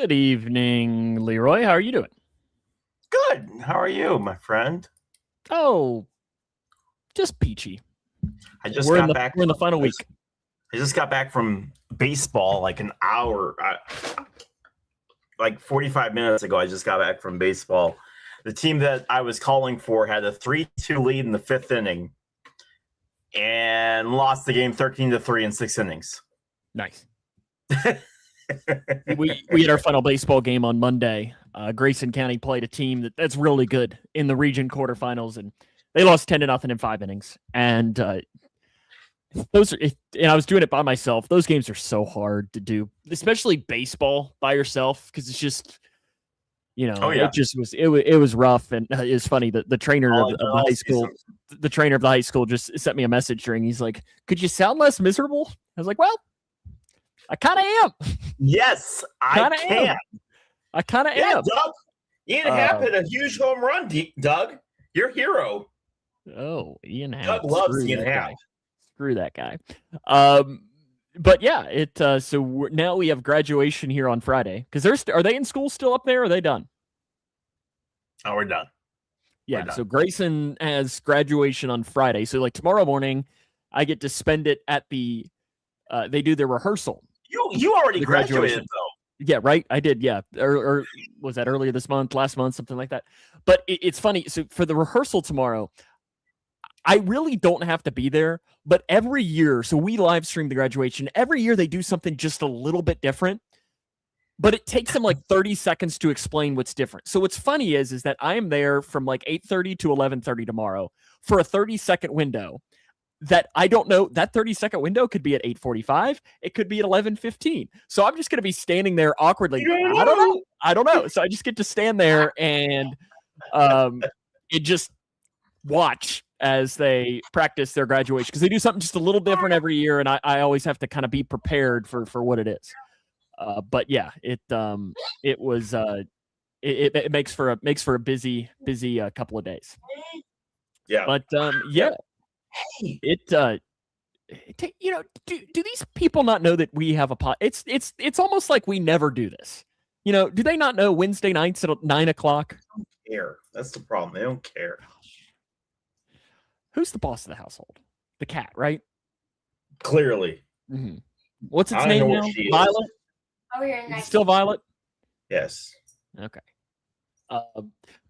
Good evening, Leroy. How are you doing? Good. How are you, my friend? Oh, just peachy. I just We're in got the back. we're in the final week. I just got back from baseball like an hour, like 45 minutes ago. I just got back from baseball. The team that I was calling for had a 3-2 lead in the fifth inning and lost the game 13-3 in 6 innings. Nice. we had our final baseball game on Monday. Grayson County played a team that's really good in the region quarterfinals, and they lost 10-0 in 5 innings. And and I was doing it by myself. Those games are so hard to do, especially baseball by yourself, because it's just, it was rough. And it was funny that the trainer of the high school, just sent me a message during. He's like, "Could you sound less miserable?" I was like, "Well, I kind of am." Yes, I can. I kind of am. Doug, Ian Happ hit a huge home run, Doug. Your hero. Oh, Ian Happ. Doug loves Ian Happ. Screw that guy. But yeah, so now we have graduation here on Friday. Because are they in school still up there? Or are they done? Oh, we're done. Yeah, so Grayson has graduation on Friday. So like tomorrow morning, I get to spend it at the they do their rehearsal. You already graduated though. Yeah, right. I did. Yeah, or was that earlier this month, last month, something like that. But it's funny. So for the rehearsal tomorrow, I really don't have to be there. But every year, so we live stream the graduation. Every year they do something just a little bit different. But it takes them like 30 seconds to explain what's different. So what's funny is that I am there from like 8:30 to 11:30 tomorrow for a 30-second window. That I don't know, that 30-second window could be at 8:45. It could be at 11:15. So I'm just going to be standing there awkwardly. I don't know. So I just get to stand there and just watch as they practice their graduation. Because they do something just a little different every year. And I always have to kind of be prepared for what it is. But yeah, it makes for a busy couple of days. Yeah. But yeah. Hey, do these people not know that we have a pod? It's almost like we never do this. Do they not know Wednesday nights at 9:00? They don't care. That's the problem. They don't care. Who's the boss of the household? The cat, right? Clearly. Mm-hmm. What's its name now? Violet? Oh, you're nice. Still Violet? Yes. Okay.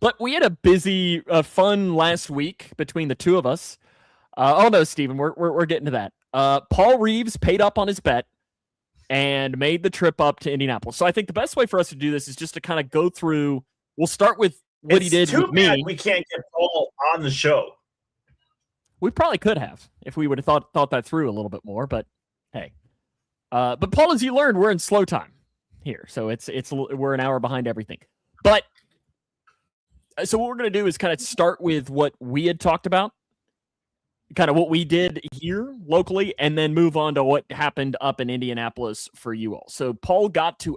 But we had a busy, fun last week between the two of us. Oh no, Steven, we're getting to that. Paul Reeves paid up on his bet and made the trip up to Indianapolis. So I think the best way for us to do this is just to kind of go through. We'll start with what he did with me. We can't get Paul on the show. We probably could have if we would have thought that through a little bit more. But hey, but Paul, as you learned, we're in slow time here, so we're an hour behind everything. But so what we're going to do is kind of start with what we had talked about. Kind of what we did here locally, and then move on to what happened up in Indianapolis for you all. So Paul got to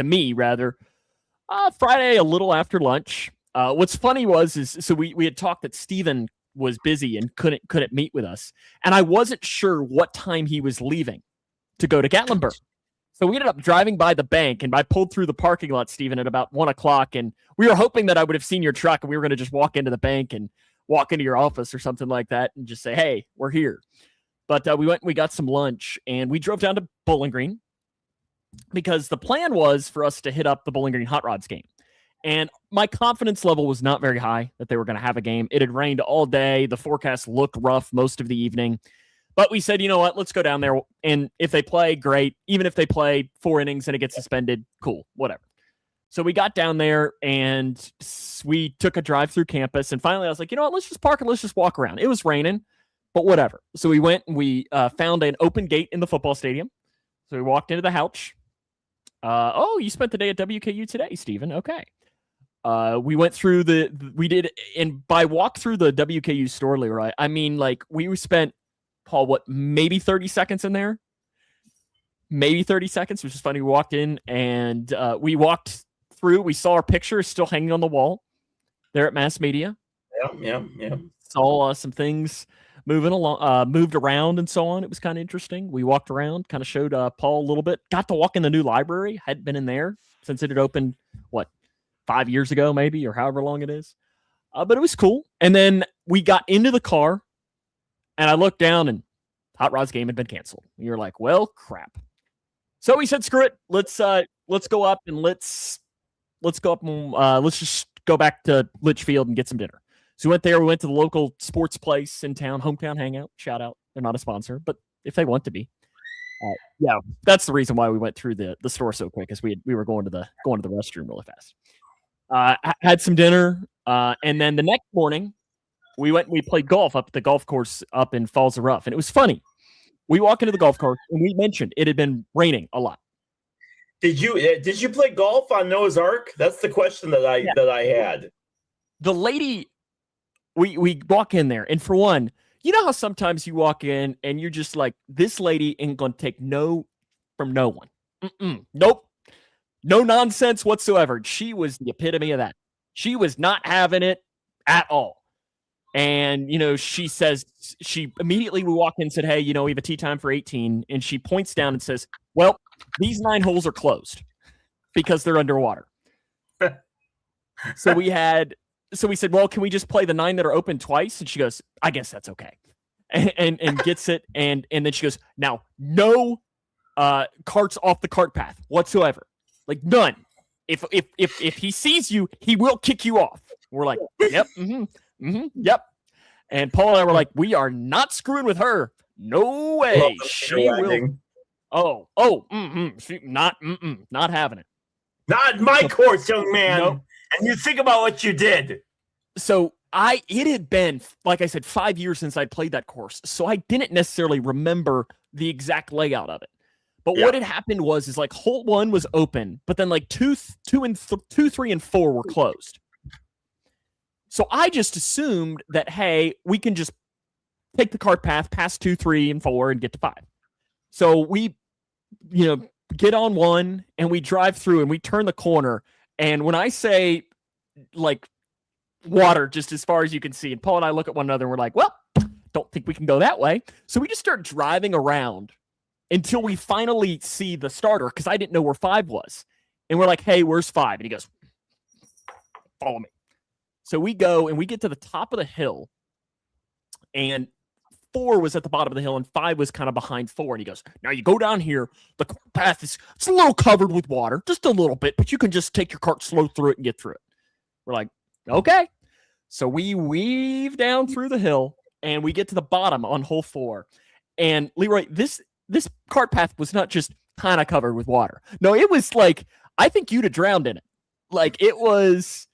me, Friday a little after lunch. What's funny so we had talked that Steven was busy and couldn't meet with us, and I wasn't sure what time he was leaving to go to Gatlinburg. So we ended up driving by the bank, and I pulled through the parking lot, Steven, at about 1:00, and we were hoping that I would have seen your truck, and we were going to just walk into the bank and walk into your office or something like that and just say, hey, we're here. But we went and we got some lunch, and we drove down to Bowling Green because the plan was for us to hit up the Bowling Green Hot Rods game. And my confidence level was not very high that they were going to have a game. It had rained all day. The forecast looked rough most of the evening. But we said, you know what, let's go down there. And if they play, great. Even if they play 4 innings and it gets suspended, cool, whatever. So we got down there and we took a drive through campus. And finally I was like, you know what, let's just park and let's just walk around. It was raining, but whatever. So we went and we found an open gate in the football stadium. So we walked into the couch. You spent the day at WKU today, Steven. Okay. We went through and by walk through the WKU store, Leroy, I mean, like we spent, Paul, maybe 30 seconds in there? Maybe 30 seconds, which is funny. We walked in and we walked through. We saw our picture still hanging on the wall there at Mass Media. Yeah. Saw some things moving along, moved around and so on. It was kind of interesting. We walked around, kind of showed Paul a little bit. Got to walk in the new library. Hadn't been in there since it had opened, 5 years ago, maybe, or however long it is. But it was cool. And then we got into the car, and I looked down, and Hot Rod's game had been canceled. And you're like, well, crap. So we said, screw it. Let's go up and let's go up and let's just go back to Litchfield and get some dinner. So we went there. We went to the local sports place in town, Hometown Hangout. Shout out. They're not a sponsor, but if they want to be. Yeah, that's the reason why we went through the store so quick, because we were going to the restroom really fast. Had some dinner, and then the next morning we went and we played golf up at the golf course up in Falls of Rough, and it was funny. We walk into the golf course, and we mentioned it had been raining a lot. Did you play golf on Noah's Ark? That's the question that I had. The lady, we walk in there, and for one, you know how sometimes you walk in and you're just like, this lady ain't gonna take no from no one. Nope. No nonsense whatsoever. She was the epitome of that. She was not having it at all. And, she says, we walk in and said, hey, we have a tee time for 18. And she points down and says, well, these 9 holes are closed because they're underwater. So we said, well, can we just play the 9 that are open twice? And she goes, I guess that's okay. And gets it. And then she goes, now, no carts off the cart path whatsoever. Like none. If he sees you, he will kick you off. We're like, yep, yep. And Paul and I were like, we are not screwing with her. No way. She will. Not having it. Not my course, young man. Nope. And you think about what you did. So it had been, like I said, 5 years since I'd played that course. So I didn't necessarily remember the exact layout of it. But what had happened was like hole 1 was open, but then like 2, 3, and 4 were closed. So I just assumed that, hey, we can just take the cart path past 2, 3, and 4 and get to 5. So we, get on 1 and we drive through and we turn the corner. And when I say like water, just as far as you can see, and Paul and I look at one another and we're like, well, don't think we can go that way. So we just start driving around until we finally see the starter, because I didn't know where 5 was. And we're like, hey, where's 5? And he goes, follow me. So we go and we get to the top of the hill, and 4 was at the bottom of the hill and 5 was kind of behind 4. And he goes, now you go down here. The path it's a little covered with water, just a little bit, but you can just take your cart slow through it and get through it. We're like, okay. So we weave down through the hill and we get to the bottom on hole 4. And Leroy, this cart path was not just kind of covered with water. No, it was like, I think you'd have drowned in it. Like it was,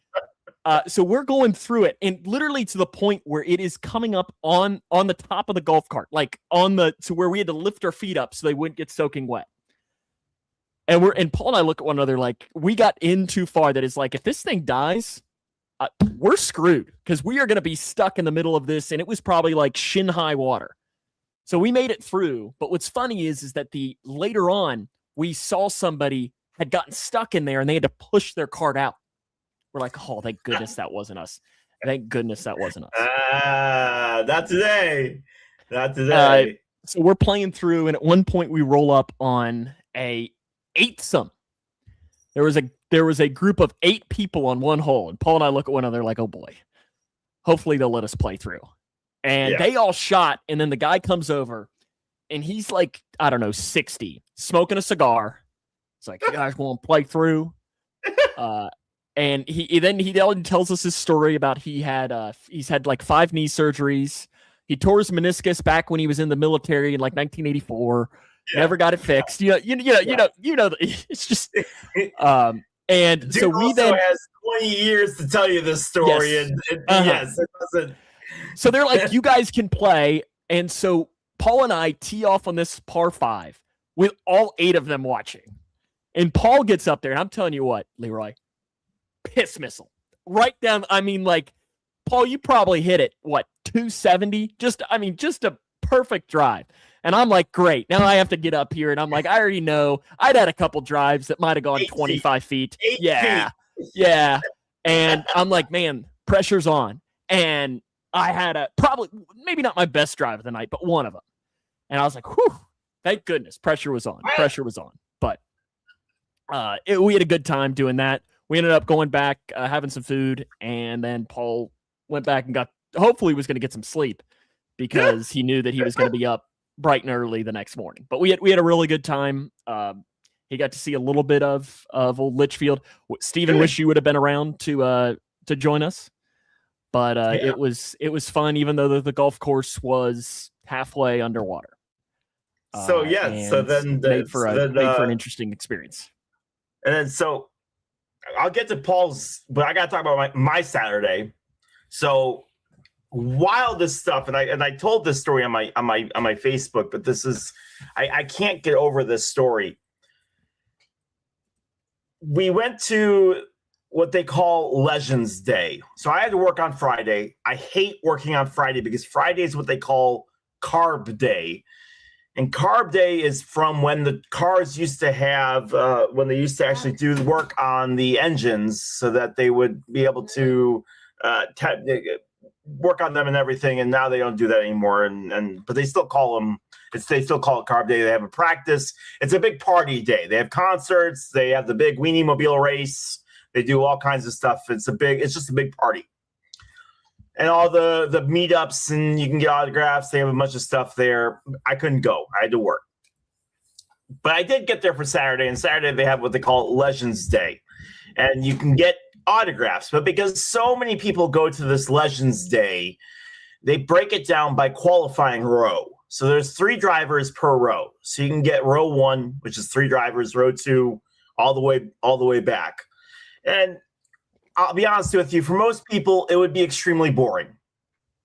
so we're going through it, and literally to the point where it is coming up on the top of the golf cart, like to where we had to lift our feet up so they wouldn't get soaking wet. And Paul and I look at one another like we got in too far. That is like, if this thing dies, we're screwed, because we are going to be stuck in the middle of this. And it was probably like shin high water. So we made it through. But what's funny is that later on, we saw somebody had gotten stuck in there and they had to push their cart out. We're like, oh, thank goodness that wasn't us. Thank goodness that wasn't us. Not today. Not today. So we're playing through, and at one point we roll up on a 8-some. There was a group of 8 people on one hole, and Paul and I look at one another like, oh boy, hopefully they'll let us play through. And they all shot, and then the guy comes over, and he's like, I don't know, 60, smoking a cigar. It's like, you guys want to play through? And he then tells us his story about he's had like 5 knee surgeries. He tore his meniscus back when he was in the military in like 1984. Never got it fixed. It's just and Dude so we also then has 20 years to tell you this story. Yes. And yes, it doesn't. So they're like, you guys can play. And so Paul and I tee off on this par 5 with all 8 of them watching. And Paul gets up there, and I'm telling you what, Leroy, piss missile right down. I mean, like, Paul, you probably hit it, 270? Just a perfect drive. And I'm like, great. Now I have to get up here. And I'm like, I already know I'd had a couple drives that might have gone 25 feet. 8 feet. Yeah. And I'm like, man, pressure's on. And I had maybe not my best drive of the night, but one of them. And I was like, whew, thank goodness. Pressure was on. But we had a good time doing that. We ended up going back, having some food, and then Paul went back and hopefully was going to get some sleep because he knew that he was going to be up bright and early the next morning. But we had a really good time. He got to see a litlittle bit of old Litchfield. Stephen, wish you would have been around to join us, but it was fun, even though the golf course was halfway underwater. So then made for an interesting experience. And then so I'll get to Paul's, but I got to talk about my Saturday. So while this stuff, and I told this story on my Facebook, but this is I can't get over this story. We went to what they call Legends Day. So I had to work on Friday. I hate working on Friday because Friday is what they call Carb Day. And Carb Day is from when the cars used to have, when they used to actually do the work on the engines so that they would be able to work on them and everything. And now they don't do that anymore. But they still call them, they still call it Carb Day. They have a practice. It's a big party day. They have concerts. They have the big Weenie Mobile race. They do all kinds of stuff. It's just a big party. And all the meetups, and you can get autographs. They have a bunch of stuff there. I couldn't go. I had to work. But I did get there for Saturday, and Saturday they have what they call Legends Day. And you can get autographs. But because so many people go to this Legends Day, they break it down by qualifying row. So there's 3 drivers per row. So you can get row 1, which is 3 drivers, row 2, all the way back. And I'll be honest with you, for most people, it would be extremely boring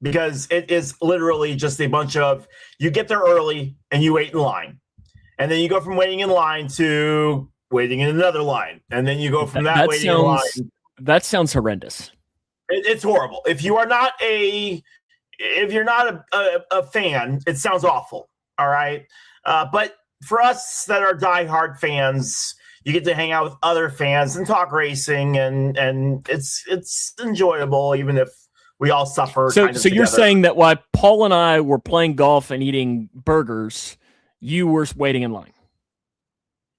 because it is literally just a bunch of, you get there early and you wait in line. And then you go from waiting in line to waiting in another line. And then you go from that waiting in line. That sounds horrendous. It's horrible. If you're not a fan, it sounds awful. All right. But for us that are diehard fans, you get to hang out with other fans and talk racing, and it's enjoyable, even if we all suffer. So you're saying that while Paul and I were playing golf and eating burgers, you were waiting in line?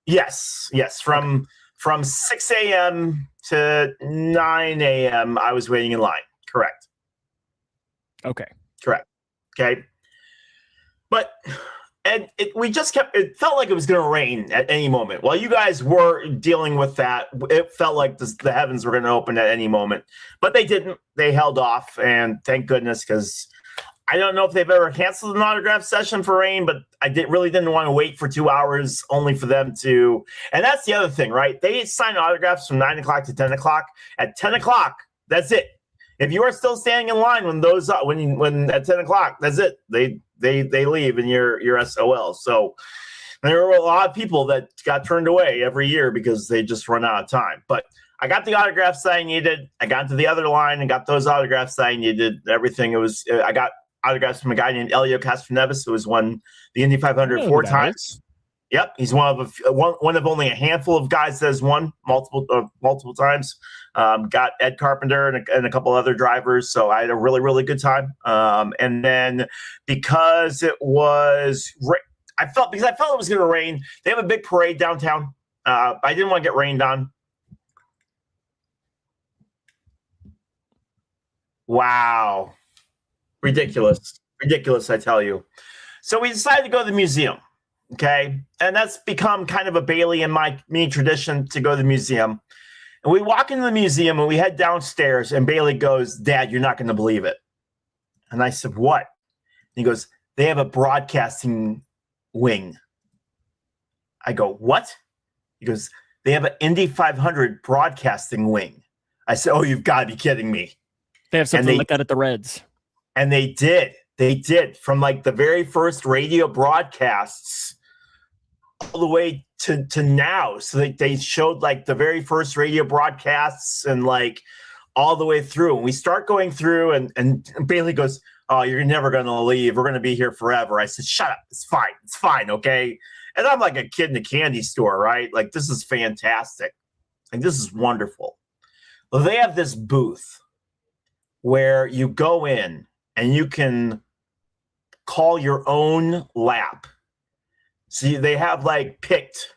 Yes. From 6 a.m. to 9 a.m., I was waiting in line. Correct. Okay. Correct. Okay. But it felt like it was going to rain at any moment. While you guys were dealing with that, it felt like the heavens were going to open at any moment. But they didn't. They held off, and thank goodness, because I don't know if they've ever canceled an autograph session for rain, but I really didn't want to wait for 2 hours only for them to. And that's the other thing, right? They sign autographs from 9 o'clock to 10 o'clock. At 10 o'clock, that's it. If you are still standing in line when at 10 o'clock, that's it. They leave and you're SOL. So there were a lot of people that got turned away every year because they just run out of time. But I got the autographs that I needed. I got to the other line and got those autographs that I needed. Everything. I got autographs from a guy named Elio Castroneves, who has won the Indy 500 4 times. Yep, he's one of only a handful of guys that has won multiple times. Got Ed Carpenter and a couple other drivers, so I had a really, really good time. And then because I felt it was going to rain, they have a big parade downtown. I didn't want to get rained on. Wow, ridiculous, I tell you. So we decided to go to the museum. Okay. And that's become kind of a Bailey and me tradition to go to the museum. And we walk into the museum and we head downstairs, and Bailey goes, "Dad, you're not going to believe it." And I said, "What?" And he goes, "They have a broadcasting wing." I go, "What?" He goes, "They have an Indy 500 broadcasting wing." I said, "Oh, you've got to be kidding me." They have something like that at the Reds. And they did. They did, from like the very first radio broadcasts all the way to now. So they showed like the very first radio broadcasts and like all the way through. And we start going through, and Bailey goes, "Oh, you're never going to leave. We're going to be here forever." I said, "Shut up. It's fine. It's fine. Okay." And I'm like a kid in a candy store, right? Like, this is fantastic. Like, this is wonderful. Well, they have this booth where you go in and you can call your own lap. See, they have like picked,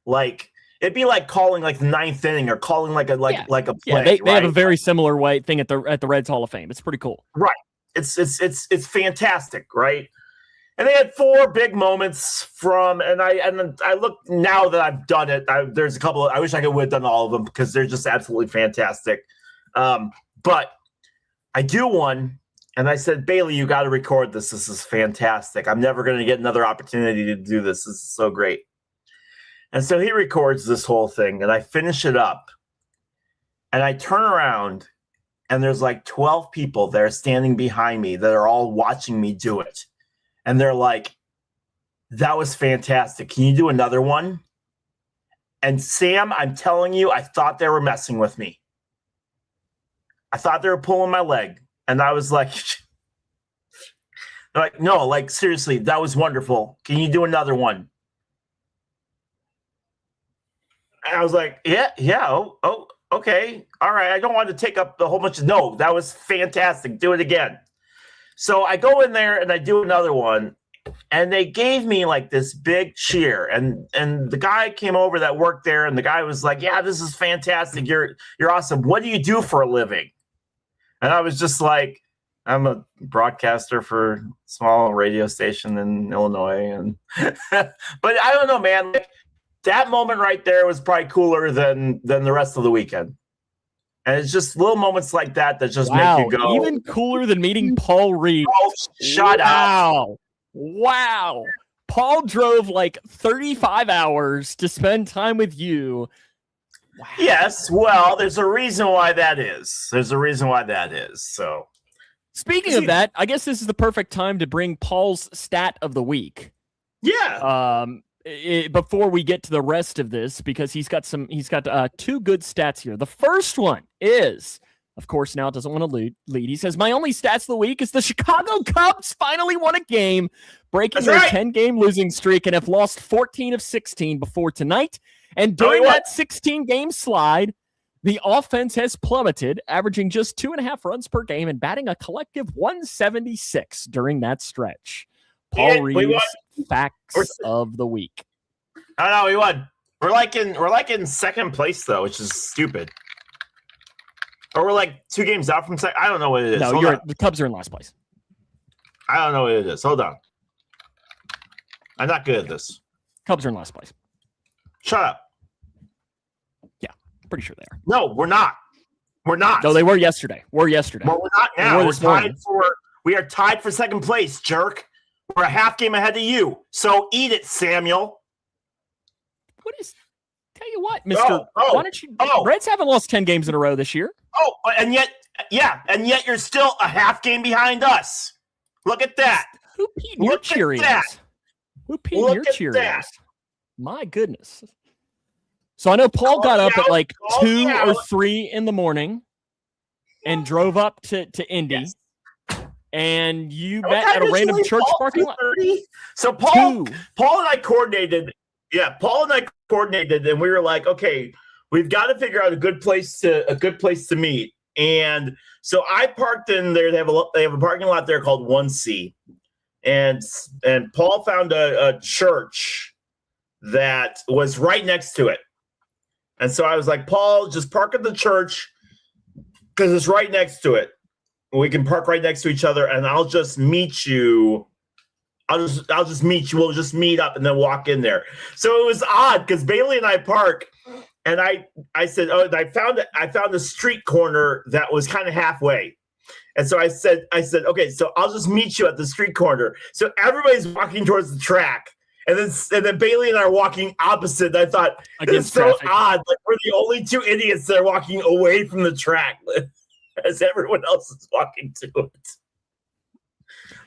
like it'd be like calling like the ninth inning or calling like a play. They have a very similar thing at the Reds Hall of Fame. It's pretty cool. Right. It's fantastic, right? And they had 4 big moments and I look now that I've done it. There's a couple. I wish I would have done all of them because they're just absolutely fantastic. But I do one, and I said, Bailey, you got to record this. This is fantastic. I'm never going to get another opportunity to do this. This is so great. And so he records this whole thing, and I finish it up, and I turn around, and there's like 12 people there standing behind me that are all watching me do it. And they're like, that was fantastic. Can you do another one? And Sam, I'm telling you, I thought they were messing with me. I thought they were pulling my leg. And I was like, no, like seriously, that was wonderful. Can you do another one? And I was like, yeah. Oh, okay. All right. I don't want to take up a whole bunch of, no, that was fantastic. Do it again. So I go in there and I do another one, and they gave me like this big cheer. And the guy came over that worked there, and the guy was like, yeah, this is fantastic. You're awesome. What do you do for a living? And I was just like, I'm a broadcaster for a small radio station in Illinois. And but I don't know, man. Like, that moment right there was probably cooler than the rest of the weekend. And it's just little moments like that just make you go. Even cooler than meeting Paul Reed. Oh, shut up. Wow. Paul drove like 35 hours to spend time with you. Wow. Yes, well, there's a reason why that is. So, speaking of that, I guess this is the perfect time to bring Paul's stat of the week. Yeah. Before we get to the rest of this, because he's got 2 good stats here. The first one is, of course, now doesn't want to lead. He says, my only stats of the week is the Chicago Cubs finally won a game, breaking their 10-game losing streak, and have lost 14 of 16 before tonight. And during that 16-game slide, the offense has plummeted, averaging just 2.5 runs per game and batting a collective 176 during that stretch. Paul Reed's facts of the week. I know we won. We're like in second place though, which is stupid. Or we're like 2 games out from second. I don't know what it is. No, the Cubs are in last place. I don't know what it is. Hold on. I'm not good at this. Cubs are in last place. Shut up. Yeah, pretty sure they are. No, we're not. We're not. No, they were yesterday. Well, we're not now. We are tied for second place, jerk. We're a half game ahead of you. So eat it, Samuel. Tell you what, Mr. Why don't you? Reds haven't lost 10 games in a row this year. Oh, and yet you're still a half game behind us. Look at that. Who peed in your Cheerios? Who peed in your Cheerios? My goodness. So I know Paul got up at like 2 or 3 in the morning and drove up to Indy. Yes. And you met at a random church parking lot. So Paul and I coordinated. Yeah, Paul and I coordinated, and we were like, okay, we've got to figure out a good place to meet. And so I parked in there. They have a parking lot there called 1C, and Paul found a church that was right next to it. And so I was like, Paul, just park at the church because it's right next to it. We can park right next to each other, and I'll just meet you. I'll just meet you. We'll just meet up and then walk in there. So it was odd because Bailey and I park, and I said, I found a street corner that was kind of halfway. And so I said, okay, so I'll just meet you at the street corner. So everybody's walking towards the track. And then Bailey and I are walking opposite. And I thought, this is so odd. Like, we're the only 2 idiots that are walking away from the track as everyone else is walking to it.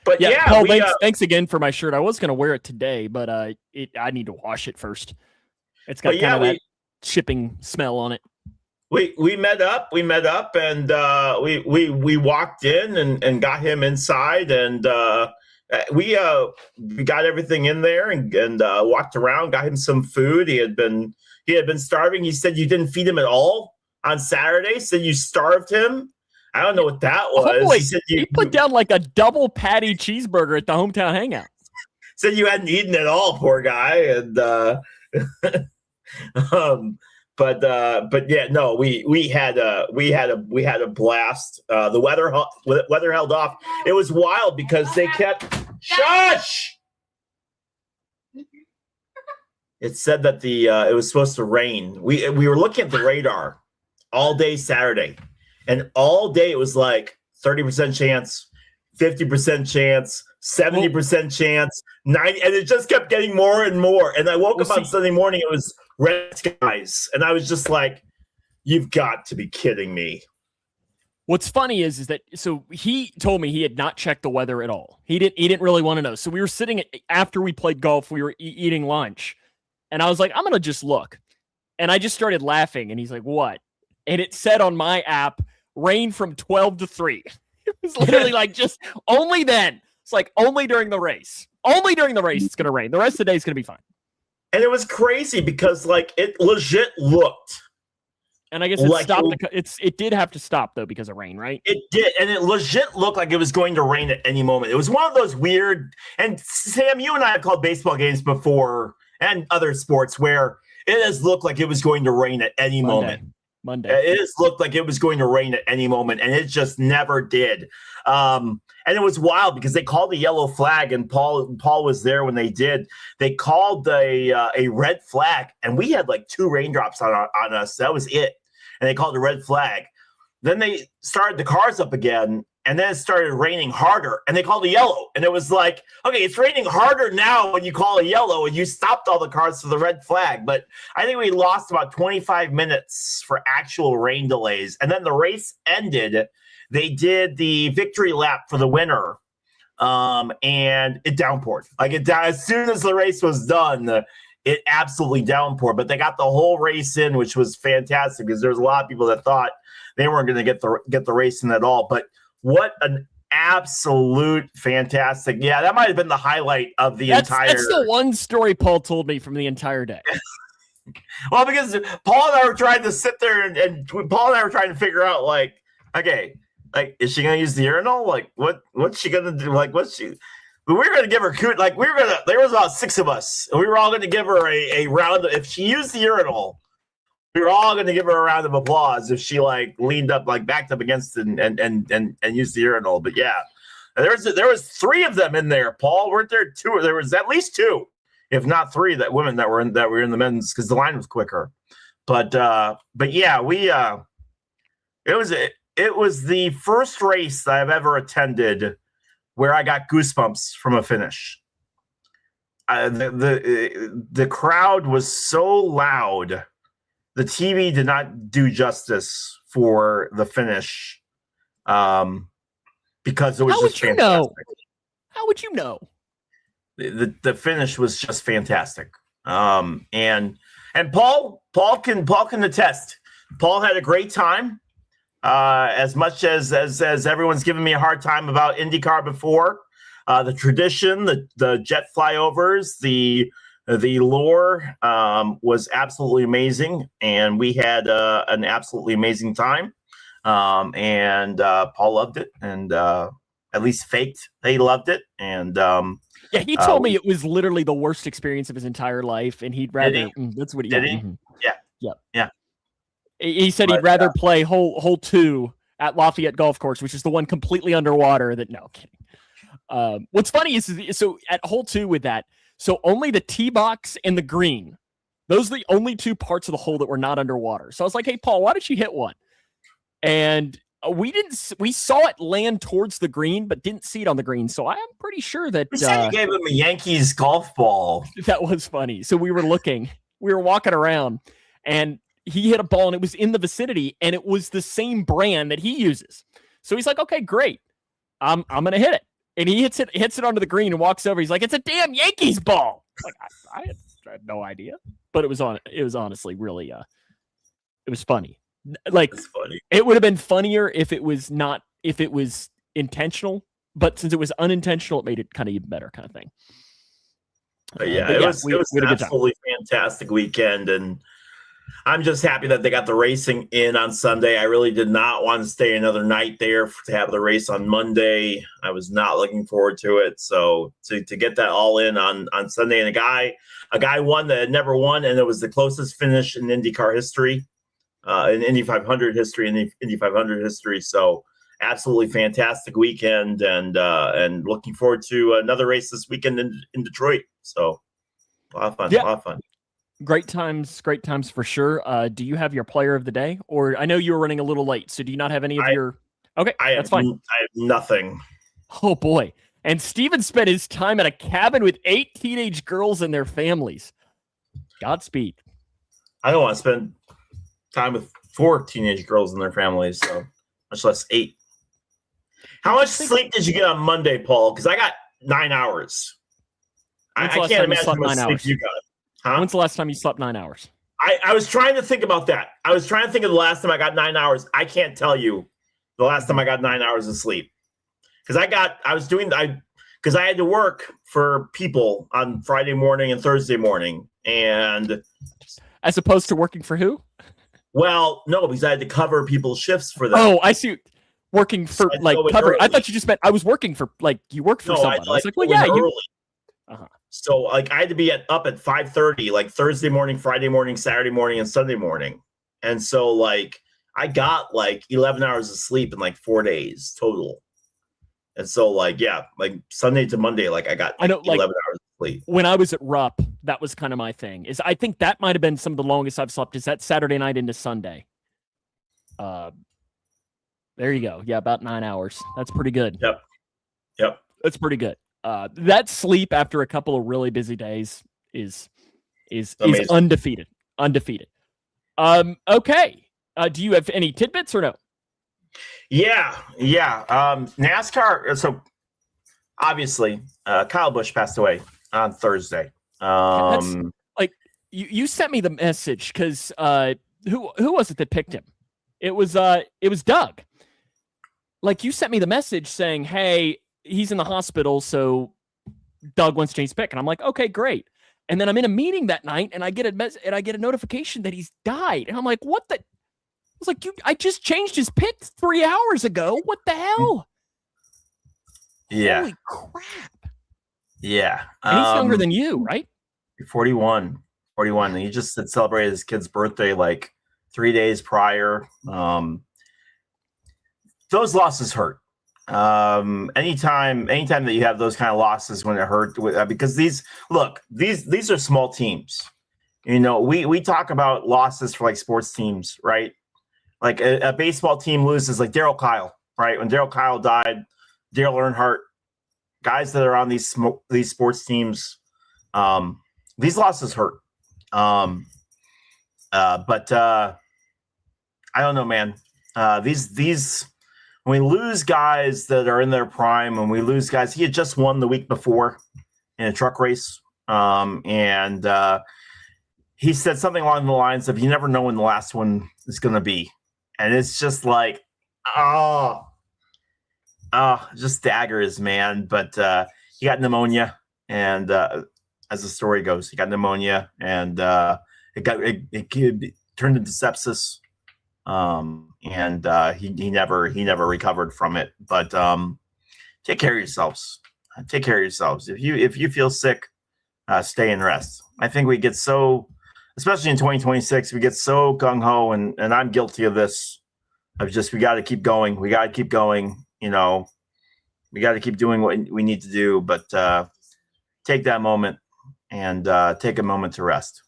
But yeah, Paul, thanks again for my shirt. I was going to wear it today, but I need to wash it first. It's got kind of that shipping smell on it. We met up, and we walked in and got him inside, and we got everything in there and walked around, got him some food. He had been starving. He said you didn't feed him at all on Saturday. Said you starved him. I don't know what that was. Homeboy, he put down like a double patty cheeseburger at the hometown hangout. Said you hadn't eaten at all, poor guy. And but yeah, no, we had a blast. The weather held off. It was wild because they kept shush. It said that it was supposed to rain. We were looking at the radar all day Saturday, and all day it was like 30% chance, 50% chance, 70% chance, 90, and it just kept getting more and more. And I woke up on Sunday morning, it was red skies, and I was just like, "You've got to be kidding me!" What's funny is that so he told me he had not checked the weather at all. He didn't really want to know. So we were sitting after we played golf. We were eating lunch, and I was like, "I'm gonna just look," and I just started laughing. And he's like, "What?" And it said on my app, "Rain from 12 to 3." It was literally like just only then. It's like only during the race. Only during the race it's going to rain. The rest of the day is going to be fine. And it was crazy because like it legit looked. And I guess it like stopped. It did have to stop though because of rain, right? It did, and it legit looked like it was going to rain at any moment. It was one of those weird. And Sam, you and I have called baseball games before and other sports where it has looked like it was going to rain at any moment. Monday. It just looked like it was going to rain at any moment, and it just never did. And it was wild because they called a yellow flag, and Paul was there when they did. They called a red flag, and we had like 2 raindrops on us. That was it. And they called a red flag. Then they started the cars up again, and then it started raining harder, and they called a yellow. And it was like, okay, it's raining harder now when you call a yellow, and you stopped all the cars for the red flag. But I think we lost about 25 minutes for actual rain delays. And then the race ended. They did the victory lap for the winner, and it downpoured. As soon as the race was done, it absolutely downpoured. But they got the whole race in, which was fantastic because there's a lot of people that thought they weren't going to get the race in at all. But what an absolute fantastic. Yeah, that might have been the highlight of the entire. That's the one story Paul told me from the entire day. Well, because Paul and I were trying to sit there and Paul and I were trying to figure out, like, okay, like, is she going to use the urinal? Like, what's she going to do? Like, we were going to give her, like, there was about 6 of us, and we were all going to give her a round. If she used the urinal, we were all going to give her a round of applause if she like leaned up, like backed up against it and used the urinal. But yeah, there was 3 of them in there. Paul, weren't there 2? There was at least 2, if not 3, that women that were in the men's because the line was quicker. But yeah, it was the first race that I've ever attended where I got goosebumps from a finish. The crowd was so loud. The TV did not do justice for the finish because it was just fantastic. How would you know? The finish was just fantastic. And Paul can attest. Paul had a great time. As much as everyone's given me a hard time about IndyCar before, the tradition, the jet flyovers, the lore was absolutely amazing, and we had an absolutely amazing time. And Paul loved it, and at least faked he loved it. And yeah, he told me it was literally the worst experience of his entire life, and he'd rather. That's what he did. Mm-hmm. Yeah. He said he'd rather play hole 2 at Lafayette Golf Course, which is the one completely underwater. No kidding. What's funny is so at hole 2 with that. So only the tee box and the green, those are the only 2 parts of the hole that were not underwater. So I was like, "Hey, Paul, why don't you hit one?" And we saw it land towards the green, but didn't see it on the green. So I am pretty sure that we said you gave him a Yankees golf ball. That was funny. So we were walking around, and he hit a ball, and it was in the vicinity, and it was the same brand that he uses. So he's like, "Okay, great. I'm gonna hit it." And he hits it onto the green and walks over. He's like, "It's a damn Yankees ball." Like I had no idea, but it was honestly really it was funny. Like funny. It would have been funnier if it was intentional, but since it was unintentional, it made it kind of even better, kind of thing. It was an absolutely fantastic weekend, and I'm just happy that they got the racing in on Sunday. I really did not want to stay another night there to have the race on Monday. I was not looking forward to it. So to get that all in on Sunday, and a guy won that had never won, and it was the closest finish in IndyCar history, in Indy 500 history, So absolutely fantastic weekend, and looking forward to another race this weekend in Detroit. So a lot of fun. Great times for sure. Do you have your player of the day? Or I know you were running a little late, so do you not have any of your... Okay, that's fine. I have nothing. Oh, boy. And Steven spent his time at a cabin with 8 teenage girls and their families. Godspeed. I don't want to spend time with 4 teenage girls and their families, so much less 8. How much sleep did you get on Monday, Paul? Because I got 9 hours. I can't imagine how much sleep you got. Huh? When's the last time you slept 9 hours? I was trying to think about that. I was trying to think of the last time I got 9 hours. I can't tell you the last time I got 9 hours of sleep. Because I had to work for people on Friday morning and Thursday morning. And as opposed to working for who? Well, no, because I had to cover people's shifts for them. Oh, I see. Working for covering. I thought you just meant I was working for you worked for someone. I was like, well, yeah, you. Uh-huh. So I had to be up at 5:30, Thursday morning, Friday morning, Saturday morning, and Sunday morning. And so I got 11 hours of sleep in 4 days total. And so Sunday to Monday, I got 11 hours of sleep. When I was at Rupp, that was kind of my thing. I think that might have been some of the longest I've slept is that Saturday night into Sunday. There you go. Yeah, about 9 hours. That's pretty good. Yep. That's pretty good. That sleep after a couple of really busy days is undefeated. Okay. Do you have any tidbits or no? Yeah. NASCAR. So obviously, Kyle Busch passed away on Thursday. You sent me the message because who was it that picked him? It was Doug. You sent me the message saying, "Hey, he's in the hospital, so Doug wants to change his pick." And I'm like, okay, great. And then I'm in a meeting that night, and I get a notification that he's died. And I'm like, what the? I was like, I just changed his pick 3 hours ago. What the hell? Yeah. Holy crap. Yeah. And he's younger than you, right? 41. He just had celebrated his kid's birthday 3 days prior. Those losses hurt. Anytime that you have those kind of losses when it hurt, because these are small teams. We talk about losses for sports teams, right? A baseball team loses, Darryl Kyle, right? When Darryl Kyle died, Dale Earnhardt, guys that are on these sports teams, these losses hurt. But I don't know, man. These. When we lose guys that are in their prime, when we lose guys, he had just won the week before in a truck race. And he said something along the lines of, you never know when the last one is going to be. And it's just just daggers, man. But he got pneumonia. And as the story goes, he got pneumonia and it turned into sepsis. And he never recovered from it. But take care of yourselves. If you feel sick, stay and rest. I think we get so, especially in 2026, we get so gung ho, and I'm guilty of this. We got to keep going. We got to keep going. We got to keep doing what we need to do. But take that moment and take a moment to rest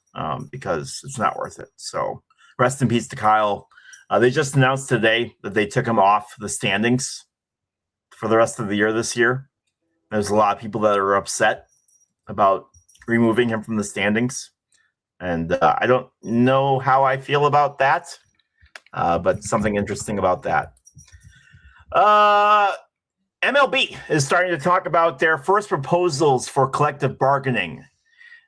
because it's not worth it. So rest in peace to Kyle. They just announced today that they took him off the standings for the rest of the year this year. There's a lot of people that are upset about removing him from the standings. And I don't know how I feel about that, but something interesting about that. MLB is starting to talk about their first proposals for collective bargaining.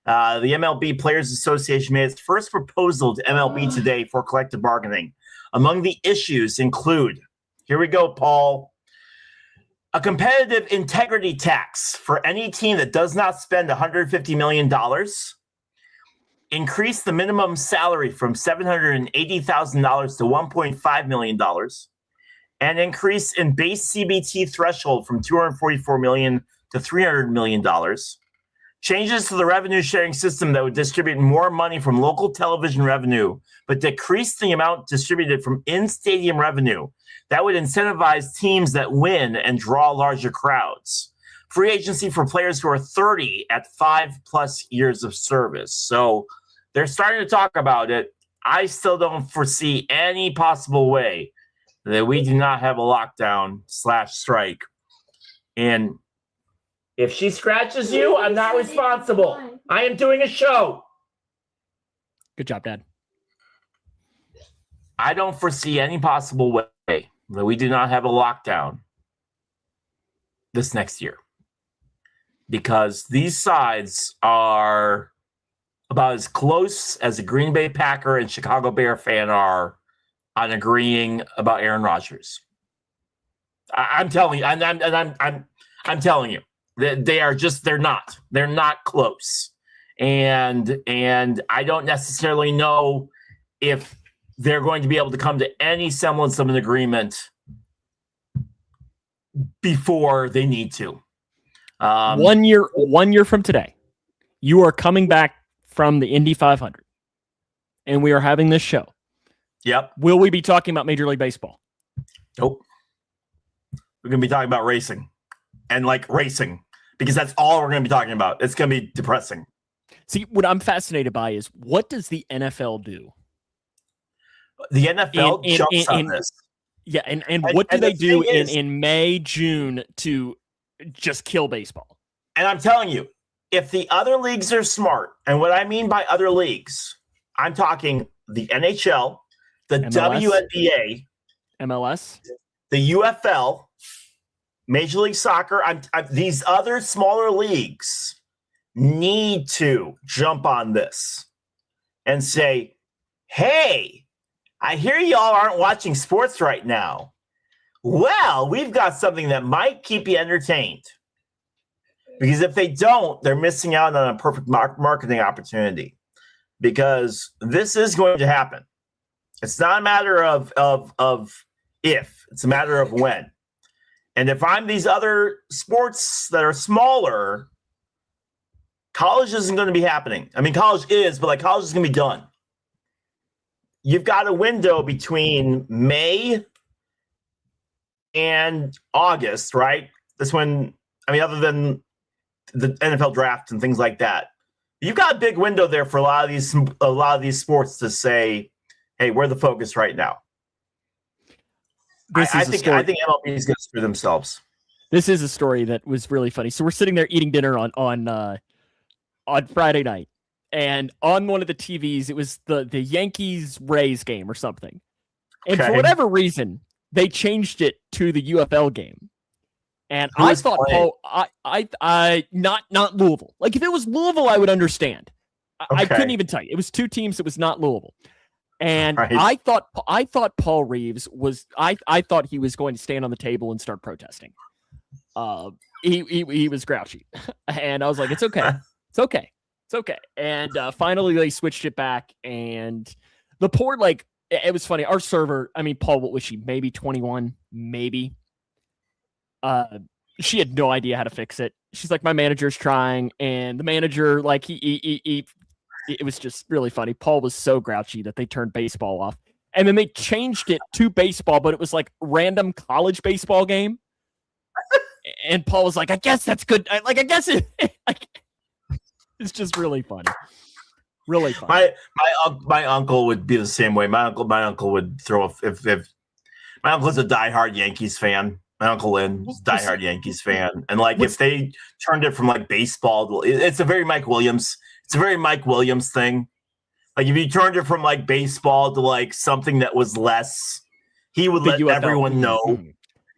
The MLB Players Association made its first proposal to MLB today for collective bargaining. Among the issues include, here we go, Paul, a competitive integrity tax for any team that does not spend $150 million, increase the minimum salary from $780,000 to $1.5 million, and increase in base CBT threshold from $244 million to $300 million. Changes to the revenue sharing system that would distribute more money from local television revenue, but decrease the amount distributed from in-stadium revenue. That would incentivize teams that win and draw larger crowds. Free agency for players who are 30 at 5+ years of service. So they're starting to talk about it. I still don't foresee any possible way that we do not have a lockdown/strike. And if she scratches you, I'm not responsible. I am doing a show. Good job, Dad. I don't foresee any possible way that we do not have a lockdown this next year, because these sides are about as close as a Green Bay Packer and Chicago Bear fan are on agreeing about Aaron Rodgers. I'm telling you, I'm telling you. They're not close. And I don't necessarily know if they're going to be able to come to any semblance of an agreement before they need to. 1 year from today, you are coming back from the Indy 500 and we are having this show. Yep. Will we be talking about Major League Baseball? Nope. We're going to be talking about racing and racing, because that's all we're going to be talking about. It's going to be depressing. See, what I'm fascinated by is, what does the NFL do? The NFL jumps on this. Yeah, and what do they do in May, June to just kill baseball? And I'm telling you, if the other leagues are smart, and what I mean by other leagues, I'm talking the NHL, the MLS, WNBA, MLS, the UFL, Major League Soccer, these other smaller leagues need to jump on this and say, hey, I hear y'all aren't watching sports right now. Well, we've got something that might keep you entertained. Because if they don't, they're missing out on a perfect marketing opportunity. Because this is going to happen. It's not a matter of if, it's a matter of when. And if I'm these other sports that are smaller, college isn't going to be happening. I mean, college is, but college is going to be done. You've got a window between May and August, right? That's when, other than the NFL draft and things like that, you've got a big window there for a lot of these sports to say, hey, we're the focus right now. I think MLB is going to screw themselves. This is a story that was really funny. So we're sitting there eating dinner on Friday night, and on one of the TVs, it was the Yankees-Rays game or something. And for whatever reason, they changed it to the UFL game. And I thought, not Louisville. If it was Louisville, I would understand. I couldn't even tell you. It was two teams. It was not Louisville. And I thought Paul Reeves was. I thought he was going to stand on the table and start protesting. He was grouchy, and I was like, "It's okay, it's okay, it's okay." And finally, they switched it back, and the poor it was funny. Our server, Paul, what was she? Maybe 21, maybe. She had no idea how to fix it. She's like, "My manager's trying," and the manager he it was just really funny. Paul was so grouchy that they turned baseball off. And then they changed it to baseball, but it was random college baseball game. And Paul was like, I guess that's good. I guess it. It's just really funny. Really funny. My uncle would be the same way. My uncle would throw if my uncle's a diehard Yankees fan. My Uncle Lynn is a diehard Yankees fan. And if they turned it from baseball, it's a very Mike Williams. It's a very Mike Williams thing. If you turned it from baseball to something that was less, he would let everyone know.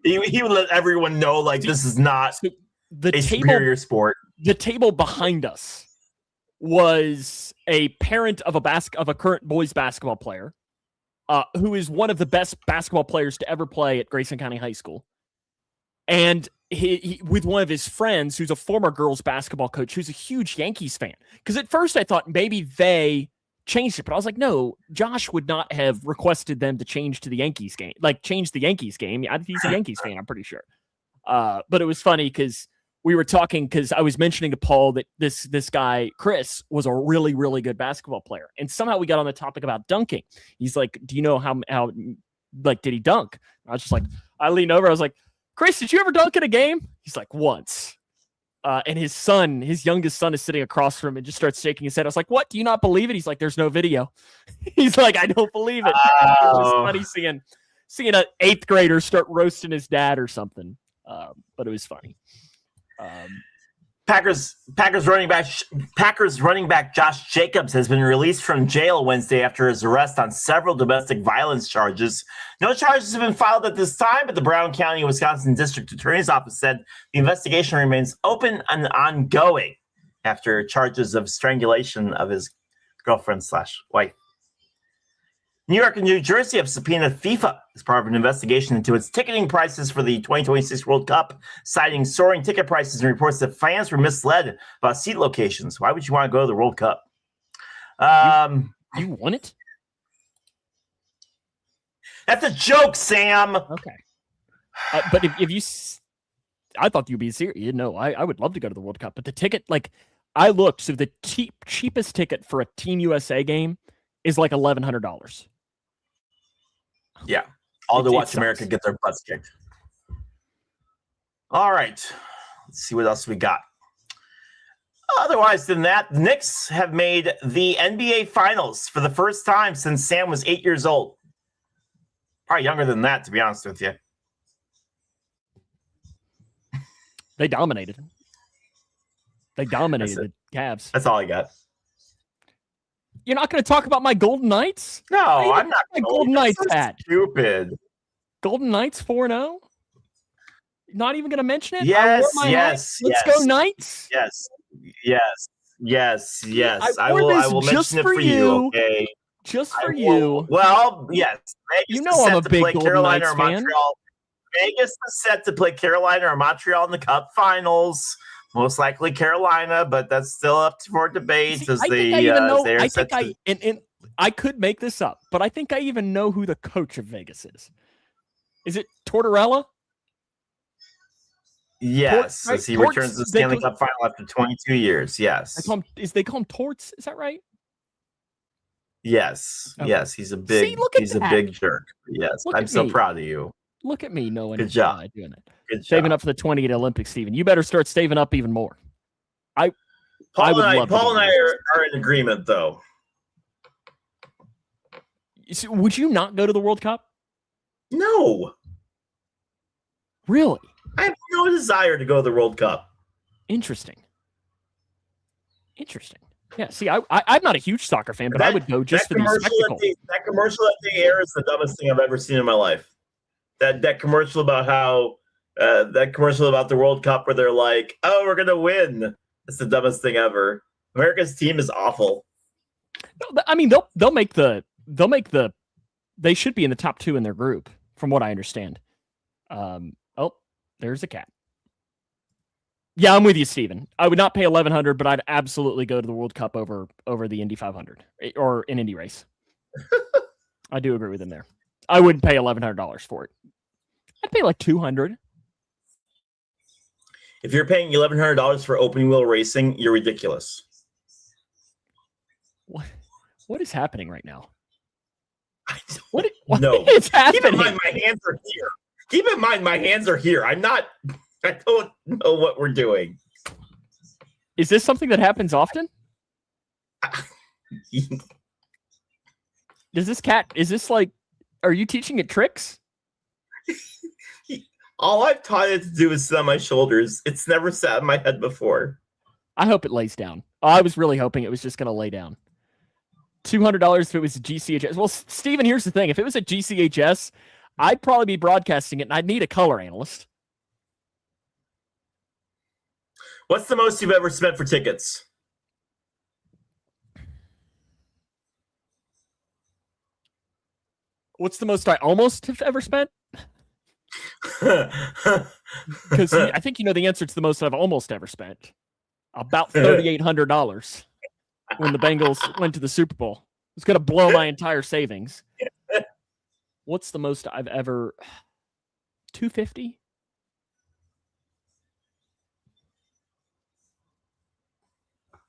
He would let everyone know this is not a superior sport. The table behind us was a parent of a current boys basketball player, who is one of the best basketball players to ever play at Grayson County High School. and he with one of his friends who's a former girls basketball coach who's a huge Yankees fan. Because at first I thought maybe they changed it, but I was like, no, Josh would not have requested them to change to the Yankees game, like change the Yankees game. He's a Yankees fan, I'm pretty sure. But it was funny because we were talking, because I was mentioning to Paul that this guy, Chris, was a really, really good basketball player. And somehow we got on the topic about dunking. He's like, do you know how like, did he dunk? I was just like, I leaned over. I was like, Chris, did you ever dunk in a game? He's like, once. And his youngest son is sitting across from him and just starts shaking his head. I was like, what? Do you not believe it? He's like, there's no video. He's like, I don't believe it. It was just funny seeing an 8th grader start roasting his dad or something. But it was funny. Packers running back Josh Jacobs has been released from jail Wednesday after his arrest on several domestic violence charges. No charges have been filed at this time, but the Brown County, Wisconsin District Attorney's Office said the investigation remains open and ongoing after charges of strangulation of his girlfriend/wife. New York and New Jersey have subpoenaed FIFA as part of an investigation into its ticketing prices for the 2026 World Cup, citing soaring ticket prices and reports that fans were misled about seat locations. Why would you want to go to the World Cup? You want it? That's a joke, Sam. Okay. But if you, I thought you'd be serious. No, I would love to go to the World Cup, but the ticket, like, I looked, so the cheapest ticket for a Team USA game is like $1,100. Yeah, all to watch America get their butts kicked. All right, let's see what else we got. Otherwise than that, the Knicks have made the NBA Finals for the first time since Sam was 8 years old. Probably younger than that, to be honest with you. They dominated. They dominated the Cavs. That's all I got. You're not going to talk about my Golden Knights? No, I'm not. My Golden Knights so hat. Stupid. Golden Knights 4-0? Not even going to mention it? Yes. Let's go Knights. Yes. I will mention it for you. Okay. Just for you. Well, yes. Vegas, you know I'm a big Golden Carolina Knights or Montreal. fan. Vegas is set to play Carolina or Montreal in the Cup Finals. Most likely Carolina, but that's still up for debate. I could make this up, but I think I even know who the coach of Vegas is. Is it Tortorella? Yes, as he returns to the Stanley Cup Final after 22 years. Yes, they call him Torts. Is that right? Yes, okay. Yes, he's a big big jerk. Yes, I'm so proud of you. Look at me knowing. Good job. Doing it. Good saving up for the 20 Olympics, Steven. You better start saving up even more. Paul and I are in agreement, though. Would you not go to the World Cup? No. Really? I have no desire to go to the World Cup. Interesting. Yeah, see, I'm not a huge soccer fan, but I would go just for the spectacle. That commercial that they air is the dumbest thing I've ever seen in my life. That commercial about how that commercial about the World Cup where they're like, "Oh, we're gonna win." It's the dumbest thing ever. America's team is awful. No, I mean, they should be in the top 2 in their group, from what I understand. Oh, there's a cat. Yeah, I'm with you, Steven. I would not pay $1,100, but I'd absolutely go to the World Cup over the Indy 500 or an Indy race. I do agree with him there. I wouldn't pay $1,100 for it. I'd pay like $200. If you're paying $1,100 for open wheel racing, you're ridiculous. What is happening right now? What no. Is happening? Keep in mind, my hands are here. Keep in mind, my hands are here. I don't know what we're doing. Is this something that happens often? Is this like, are you teaching it tricks? All I've taught it to do is sit on my shoulders. It's never sat on my head before. I hope it lays down. I was really hoping it was just going to lay down. $200 if it was a GCHS. Well, Steven, here's the thing. If it was a GCHS, I'd probably be broadcasting it, and I'd need a color analyst. What's the most you've ever spent for tickets? What's the most I almost have ever spent? Because I think you know the answer to the most I've almost ever spent. About $3,800 when the Bengals went to the Super Bowl. It's going to blow my entire savings. What's the most I've ever? $250.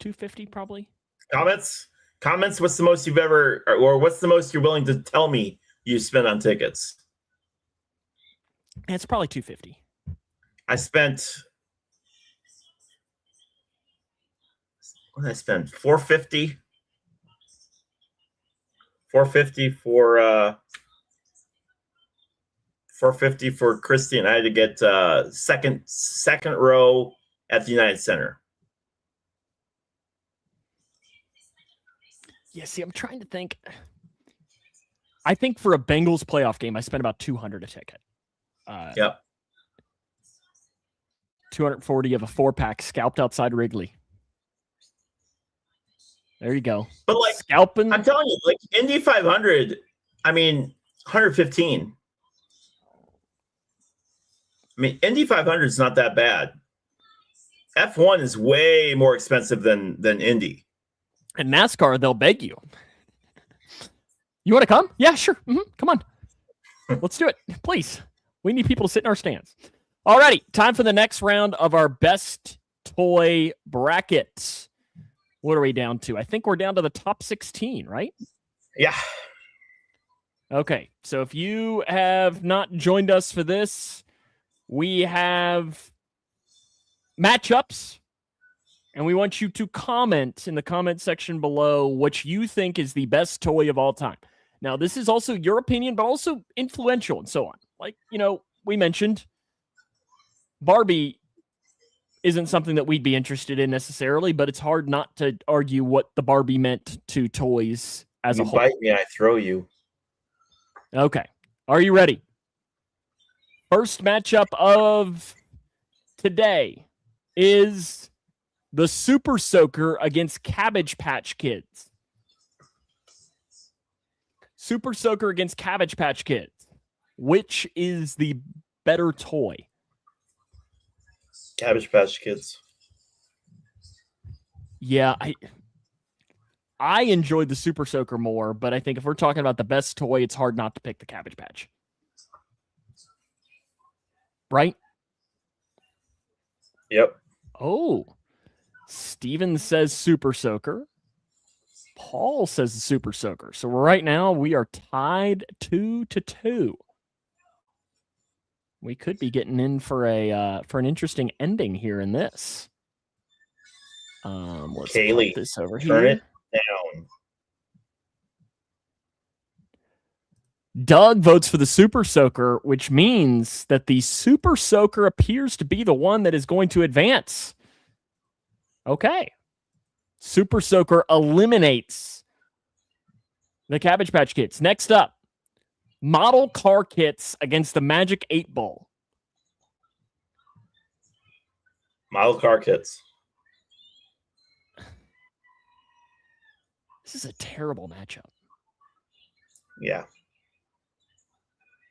$250 probably. Comments. What's the most you've ever, or what's the most you're willing to tell me you spent on tickets? It's probably $250. I spent. What did I spend? $450. $450 for Christy, and I had to get second row at the United Center. Yeah, see, I'm trying to think. I think for a Bengals playoff game, I spent about $200 a ticket. Yep. 240 of a 4-pack scalped outside Wrigley. There you go. But like scalping, I'm telling you, like Indy 500, I mean 115. I mean, Indy 500 is not that bad. F1 is way more expensive than Indy. And NASCAR, they'll beg you. You want to come? Yeah, sure. Come on. Let's do it. Please. We need people to sit in our stands. Alrighty, time for the next round of our best toy bracket. What are we down to? I think we're down to the top 16, right? Yeah. Okay, so if you have not joined us for this, we have matchups, and we want you to comment in the comment section below what you think is the best toy of all time. Now, this is also your opinion, but also influential and so on. Like, we mentioned Barbie isn't something that we'd be interested in necessarily, but it's hard not to argue what the Barbie meant to toys as a whole. You bite me, I throw you. Okay. Are you ready? First matchup of today is the Super Soaker against Cabbage Patch Kids. Super Soaker against Cabbage Patch Kids. Which is the better toy? Cabbage Patch Kids. Yeah, I enjoyed the Super Soaker more, but I think if we're talking about the best toy, it's hard not to pick the Cabbage Patch. Right? Yep. Oh, Steven says Super Soaker. Paul says the Super Soaker. So right now we are tied 2-2. We could be getting in for an interesting ending here in this. Let's Kaylee, put this over turn here. it down. Doug votes for the Super Soaker, which means that the Super Soaker appears to be the one that is going to advance. Okay. Super Soaker eliminates the Cabbage Patch Kids. Next up, model car kits against the Magic 8 Ball. Model car kits. This is a terrible matchup. Yeah.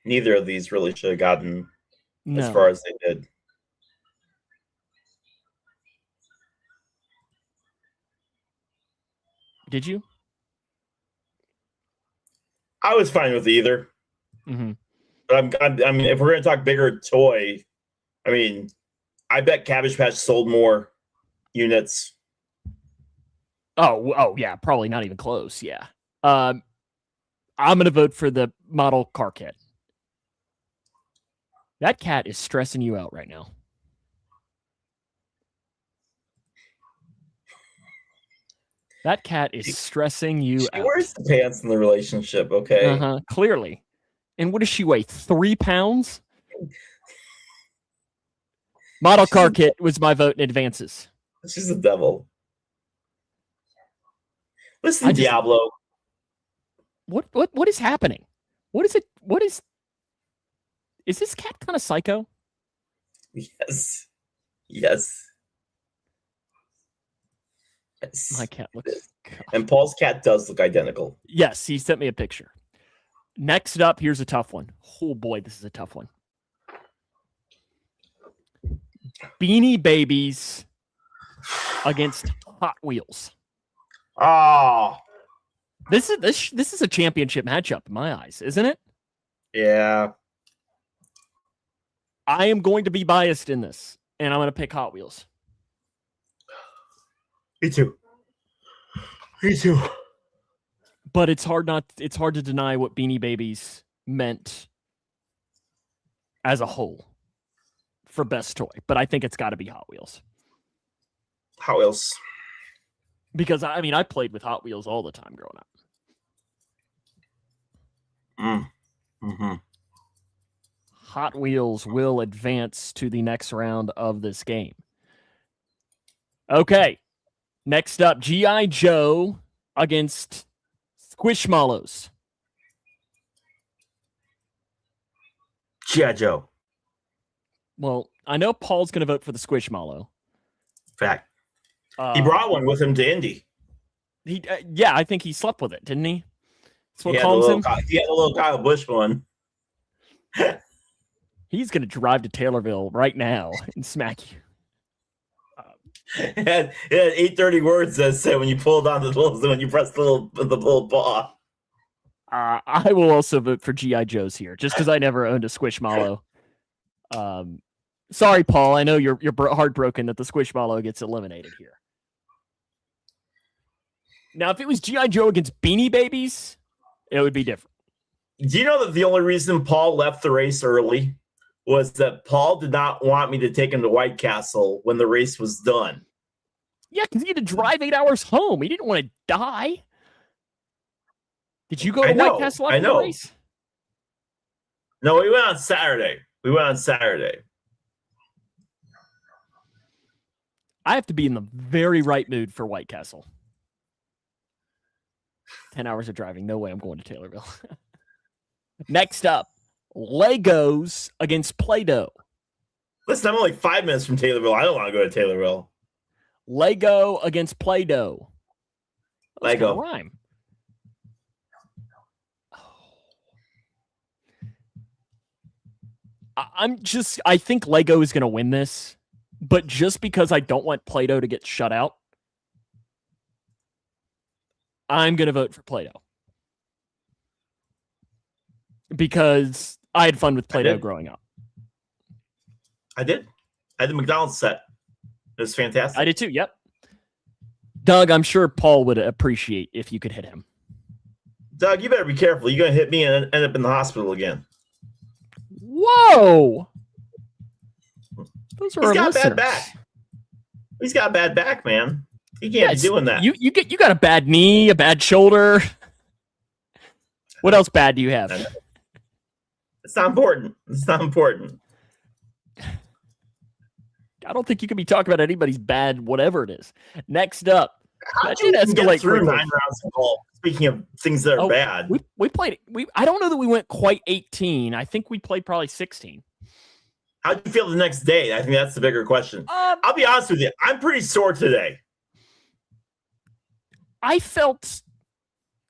Neither of these really should have gotten as far as they did. Did you? I was fine with either. Mm-hmm. But I mean, if we're going to talk bigger toy, I mean, I bet Cabbage Patch sold more units. Oh yeah, probably not even close. Yeah. I'm going to vote for the model car kit. That cat is stressing you out right now. That cat is stressing you out. She wears the pants in the relationship, okay? Clearly. And what does she weigh? 3 pounds? Model car kit was my vote in advances. She's the devil. Listen, Diablo. What is happening? What is it? Is this cat kind of psycho? Yes. My cat looks... And Paul's cat does look identical. Yes, he sent me a picture. Next up, here's a tough one. Oh boy, this is a tough one. Beanie Babies against Hot Wheels. Oh, This is a championship matchup in my eyes, isn't it? yeah. I am going to be biased in this, and I'm going to pick Hot Wheels. Me too. Me too. But it's hard to deny what Beanie Babies meant as a whole for best toy. But I think it's got to be Hot Wheels. Hot Wheels. Because I played with Hot Wheels all the time growing up. Mm-hmm. Hot Wheels will advance to the next round of this game. Okay. Next up, G.I. Joe against Squishmallows. G.I. Joe. Well, I know Paul's going to vote for the Squishmallow. Fact. He brought one with him to Indy. Yeah, I think he slept with it, didn't he? That's what He calms him. He had a little Kyle Busch one. He's going to drive to Taylorville right now and smack you. It had 830 words that said when you pulled on when you press the little paw. I will also vote for G.I. Joe's here, just because I never owned a Squishmallow. Sorry, Paul. I know you're heartbroken that the Squishmallow gets eliminated here. Now, if it was G.I. Joe against Beanie Babies, it would be different. Do you know that the only reason Paul left the race early was that Paul did not want me to take him to White Castle when the race was done? Yeah, because he had to drive 8 hours home. He didn't want to die. Did you go to White Castle after the race? No, we went on Saturday. I have to be in the very right mood for White Castle. 10 hours of driving. No way I'm going to Taylorville. Next up, Legos against Play-Doh. Listen, I'm only 5 minutes from Taylorville. I don't want to go to Taylorville. Lego against Play-Doh. Lego. Rhyme. I think Lego is going to win this, but just because I don't want Play-Doh to get shut out, I'm going to vote for Play-Doh. Because I had fun with Play-Doh growing up. I did. I had the McDonald's set. It was fantastic. I did too, yep. Doug, I'm sure Paul would appreciate if you could hit him. Doug, you better be careful. You're going to hit me and end up in the hospital again. Whoa! Those are He's got listeners. a bad back. He's got a bad back, man. He can't be doing that. You got a bad knee, a bad shoulder. What else bad do you have? It's not important. I don't think you can be talking about anybody's bad, whatever it is. Next up, how did you get through 9 rounds of golf? Speaking of things that are bad, we played. I don't know that we went quite 18. I think we played probably 16. How do you feel the next day? I think that's the bigger question. I'll be honest with you. I'm pretty sore today. I felt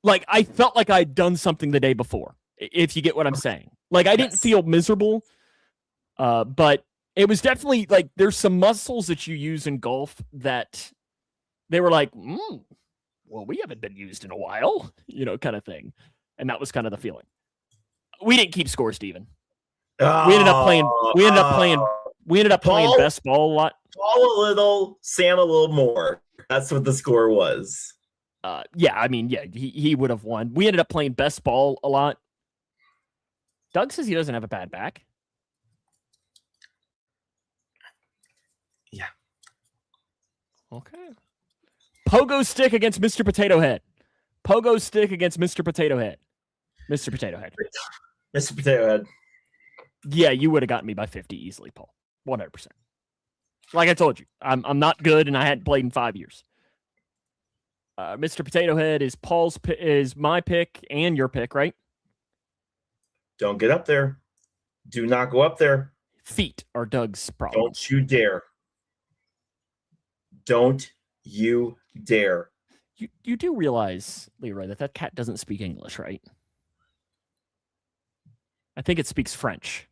like I'd done something the day before, if you get what I'm saying. Like, I didn't feel miserable, but it was definitely like there's some muscles that you use in golf that they were like, well, we haven't been used in a while, kind of thing. And that was kind of the feeling. We didn't keep score, Steven. We ended up playing best ball a lot. Paul a little, Sam a little more. That's what the score was. He would have won. We ended up playing best ball a lot. Doug says he doesn't have a bad back. Yeah. Okay. Pogo stick against Mr. Potato Head. Pogo stick against Mr. Potato Head. Mr. Potato Head. Mr. Potato Head. Yeah, you would have gotten me by 50 easily, Paul. 100%. Like I told you, I'm not good, and I hadn't played in 5 years. Mr. Potato Head is my pick and your pick, right? Don't get up there. Do not go up there. Feet are Doug's problem. Don't you dare. Don't you dare. You do realize, Leroy, that cat doesn't speak English, right? I think it speaks French.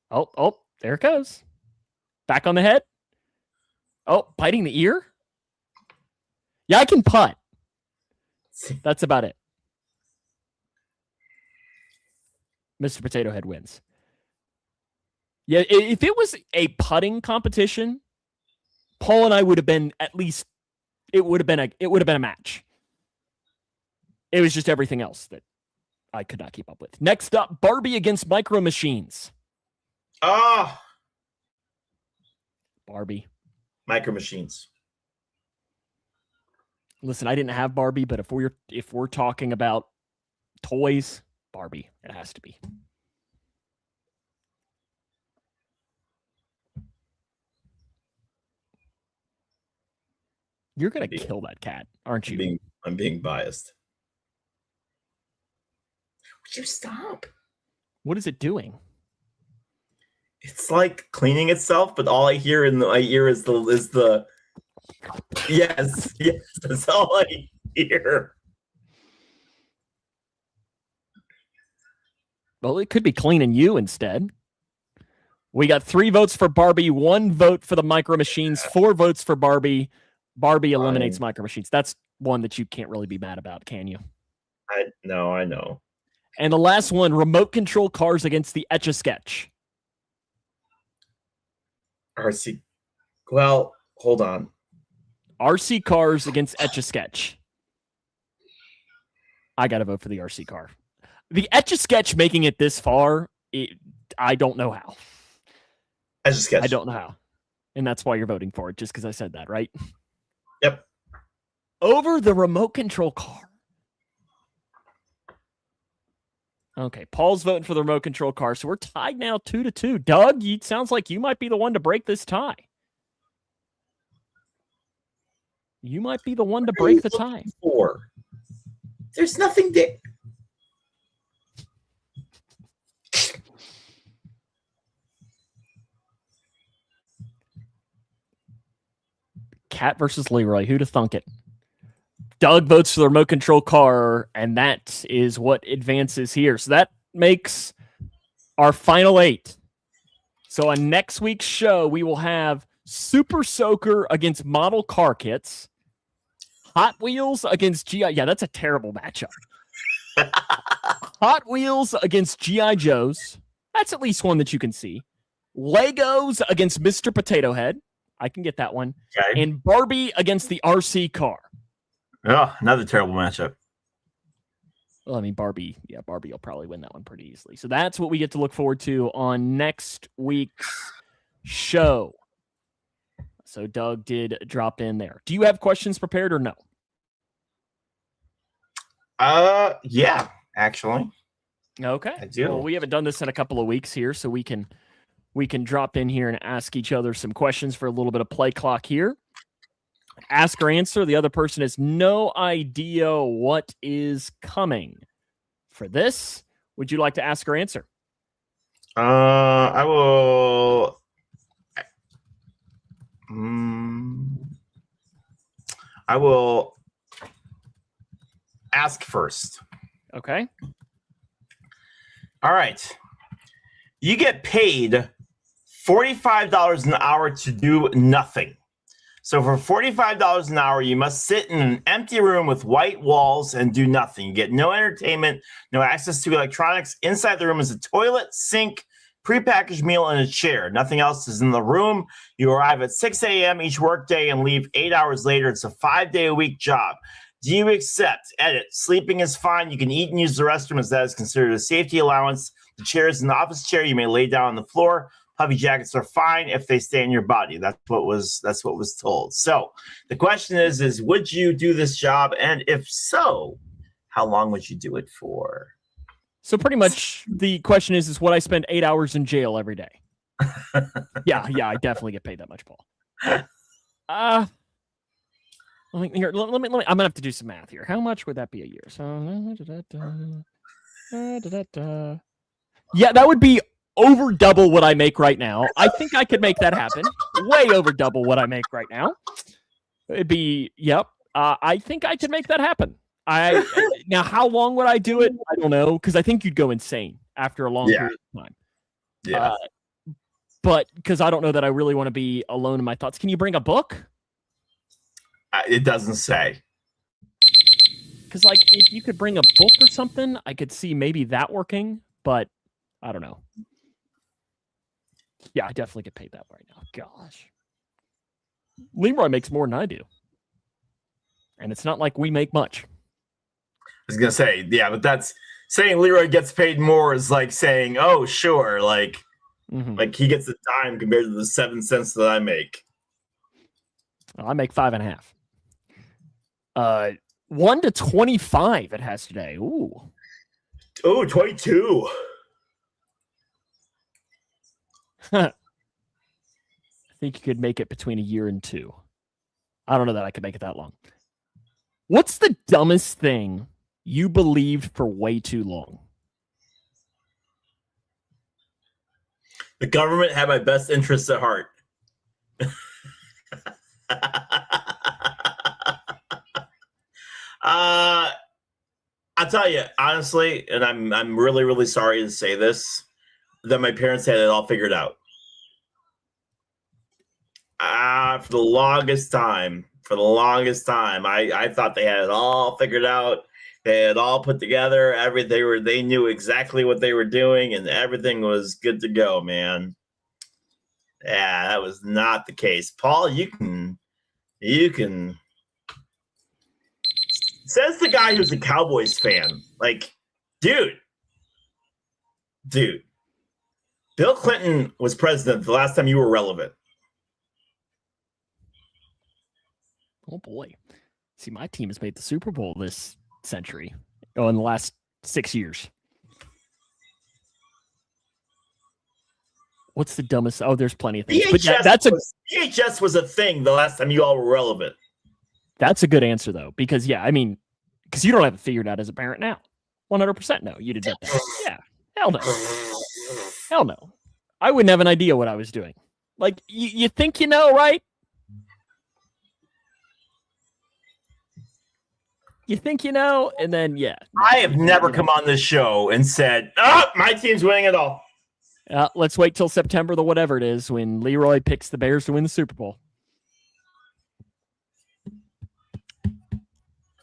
Oh, there it goes. Back on the head. Oh, biting the ear? Yeah, I can putt. That's about it. Mr. Potato Head wins. Yeah, if it was a putting competition, Paul and I would have been at least. It would have been a match. It was just everything else that I could not keep up with. Next up, Barbie against Micro Machines. Ah, Barbie. Micro Machines. Listen, I didn't have Barbie, but if we're talking about toys, Barbie, it has to be. You're gonna kill that cat, aren't you? I'm being biased. Would you stop? What is it doing? It's like cleaning itself, but all I hear in my ear is the yes, that's all I hear. Well, it could be cleaning you instead. We got 3 votes for Barbie, 1 vote for the Micro Machines, 4 votes for Barbie. Barbie eliminates Micro Machines. That's one that you can't really be mad about, can you? I know. And the last one, remote control cars against the Etch-a-Sketch. RC. Well, hold on. RC cars against Etch-a-Sketch. I got to vote for the RC car. The Etch-a-Sketch making it this far, I don't know how. Etch-a-Sketch. I don't know how. And that's why you're voting for it, just because I said that, right? Yep. Over the remote control car. Okay, Paul's voting for the remote control car, so we're tied now 2-2. Doug, it sounds like you might be the one to break this tie. You might be the one to break the tie. There's nothing there. Cat versus Leroy. Who'd have thunk it? Doug votes for the remote control car, and that is what advances here. So that makes our final 8. So on next week's show, we will have Super Soaker against Model Car Kits, Hot Wheels against GI. Yeah, that's a terrible matchup. Hot Wheels against GI Joes. That's at least one that you can see. Legos against Mr. Potato Head. I can get that one. Okay. And Barbie against the RC car. Oh, another terrible matchup. Well, I mean, Barbie will probably win that one pretty easily. So that's what we get to look forward to on next week's show. So Doug did drop in there. Do you have questions prepared or no? Yeah, actually. Okay. I do. Well, we haven't done this in a couple of weeks here, so we can drop in here and ask each other some questions for a little bit of play clock here. Ask or answer. The other person has no idea what is coming. For this, would you like to ask or answer? I will. I will ask first. Okay. All right. You get paid $45 an hour to do nothing. So for $45 an hour, you must sit in an empty room with white walls and do nothing. You get no entertainment, no access to electronics. Inside the room is a toilet, sink, prepackaged meal, and a chair. Nothing else is in the room. You arrive at 6 a.m. each workday and leave 8 hours later. It's a 5-day-a-week job. Do you accept? Edit. Sleeping is fine. You can eat and use the restroom as that is considered a safety allowance. The chair is an office chair. You may lay down on the floor. Puffy jackets are fine if they stay in your body. That's what was told. So the question is would you do this job? And if so, how long would you do it for? So pretty much the question is would I spend 8 hours in jail every day? Yeah, I definitely get paid that much, Paul. Let me, I'm gonna have to do some math here. How much would that be a year? So yeah, that would be over double what I make right now. I think I could make that happen. Way over double what I make right now. It'd be, yep. I think I could make that happen. Now, how long would I do it? I don't know, because I think you'd go insane after a long period of time. Yeah. but because I don't know that I really want to be alone in my thoughts. Can you bring a book? It doesn't say. Because, like, if you could bring a book or something, I could see maybe that working, but I don't know. Yeah, I definitely get paid that right now. Gosh. Leroy makes more than I do. And it's not like we make much. I was going to say, yeah, but that's saying Leroy gets paid more is like saying, oh, sure, like he gets a dime compared to the 7 cents that I make. Well, I make 5.5. 1 to 25 it has today. Ooh. Oh, 22. I think you could make it between a year and 2. I don't know that I could make it that long. What's the dumbest thing you believed for way too long? The government had my best interests at heart. I'll tell you honestly, and I'm really, really sorry to say this, that my parents had it all figured out. For the longest time, I thought they had it all figured out. They had it all put together. They knew exactly what they were doing, and everything was good to go, man. Yeah, that was not the case. Paul, you can. Says the guy who's a Cowboys fan. Like, dude. Bill Clinton was president the last time you were relevant. Oh, boy. See, my team has made the Super Bowl this century. In the last 6 years. What's the dumbest? Oh, there's plenty of things. VHS was a thing the last time you all were relevant. That's a good answer, though, because, yeah, I mean, because you don't have it figured out as a parent now. 100% no. You'd admit that. Yeah. Hell no. Hell no. I wouldn't have an idea what I was doing. Like, you think you know, right? You think you know, and then, yeah. I have never come on this show and said, my team's winning it all. Let's wait till September, the whatever it is, when Leroy picks the Bears to win the Super Bowl.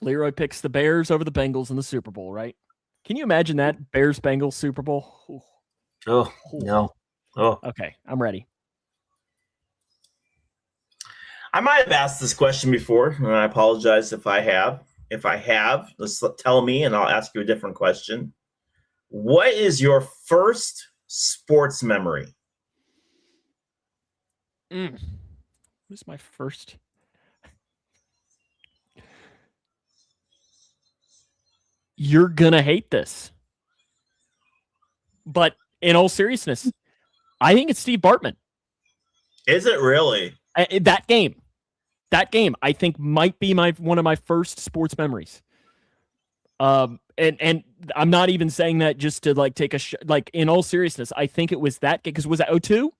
Leroy picks the Bears over the Bengals in the Super Bowl, right? Can you imagine that? Bears-Bengals Super Bowl? Ooh. Oh, no. Oh. Okay, I'm ready. I might have asked this question before, and I apologize if I have. If I have, just tell me, and I'll ask you a different question. What is your first sports memory? What is my first? You're gonna hate this, but in all seriousness, I think it's Steve Bartman. Is it really? That game, I think might be one of my first sports memories. And I'm not even saying that just to like take a like in all seriousness. I think it was that game because was that 02?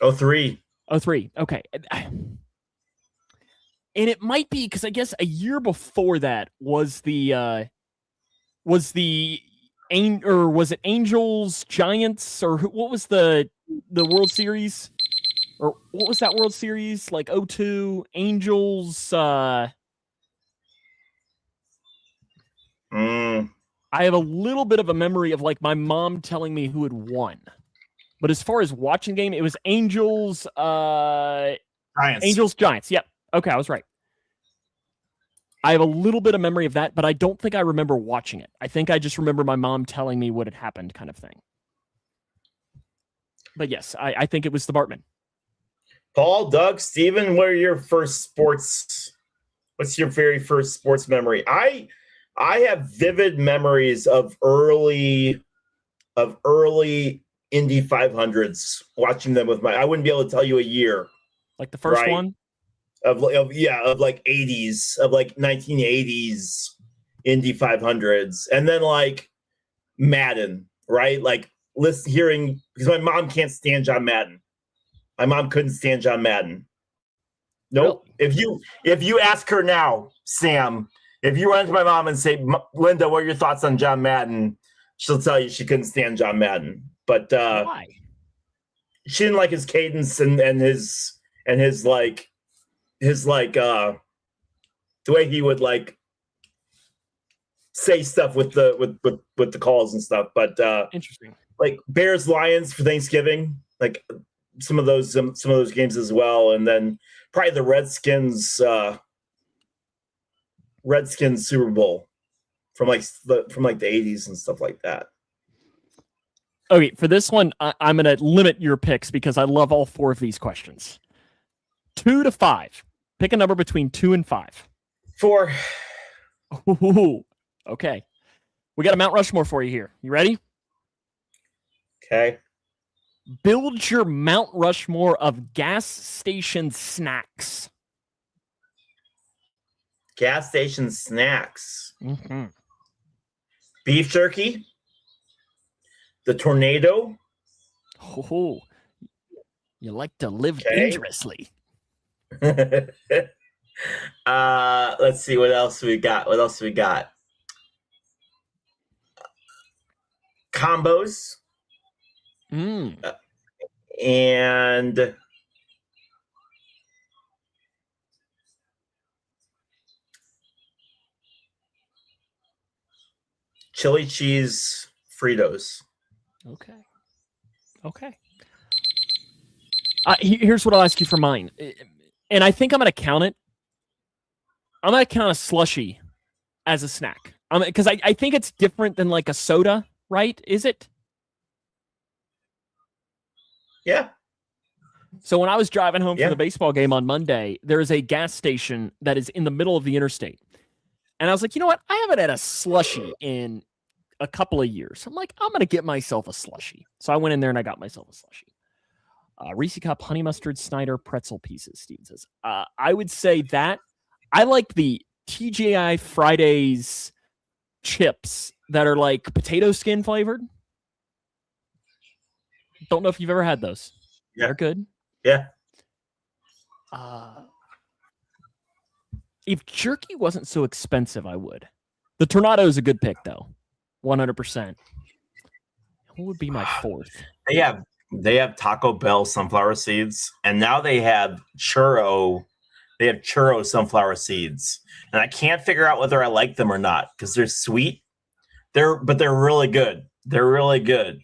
03. 03. Okay. And it might be because I guess a year before that was it Angels Giants or what was the World Series or what was that World Series like 02 Angels I have a little bit of a memory of like my mom telling me who had won. But as far as watching the game, it was Angels Giants. Angels Giants. Yep. Okay, I was right. I have a little bit of memory of that, but I don't think I remember watching it. I think I just remember my mom telling me what had happened kind of thing. But yes, I think it was the Bartman. Paul, Doug, Steven, what's your very first sports memory? I have vivid memories of early Indy 500s, watching them with I wouldn't be able to tell you a year. Like the first one? Of like 80s, of like 1980s Indy 500s. And then like Madden, right? Like hearing, because my mom can't stand John Madden. My mom couldn't stand John Madden. Nope. Really? If you ask her now, Sam, if you run into my mom and say, Linda, what are your thoughts on John Madden? She'll tell you she couldn't stand John Madden. But why? she didn't like his cadence and his like the way he would like say stuff with the calls and stuff. But interesting. Like Bears Lions for Thanksgiving, like some of those games as well, and then probably the Redskins Super Bowl from like the 80s and stuff like that. Okay, for this one, I'm going to limit your picks because I love all 4 of these questions. 2 to 5. Pick a number between 2 and 5. 4. Ooh, okay. We got a Mount Rushmore for you here. You ready? Okay. Build your Mount Rushmore of gas station snacks. Gas station snacks. Mm-hmm. Beef jerky. The tornado. Oh, you like to live dangerously. Let's see what else we got. Combos. And chili cheese Fritos. Okay. Here's what I'll ask you for mine. And I think I'm going to count it. I'm going to count a slushie as a snack. Because I think it's different than like a soda, right? Is it? Yeah. So when I was driving home from the baseball game on Monday, there is a gas station that is in the middle of the interstate. And I was like, you know what? I haven't had a slushie in a couple of years. I'm like, I'm going to get myself a slushie. So I went in there and I got myself a slushie. Reese Cup, honey mustard, Snyder, pretzel pieces, Steven says. I would say that I like the TGI Fridays chips that are like potato skin flavored. Don't know if you've ever had those. Yeah. They're good. Yeah. If jerky wasn't so expensive, I would. The Tornado is a good pick, though. 100%. What would be my 4th? They have Taco Bell sunflower seeds, and now they have churro sunflower seeds. And I can't figure out whether I like them or not because they're sweet. But they're really good. They're really good.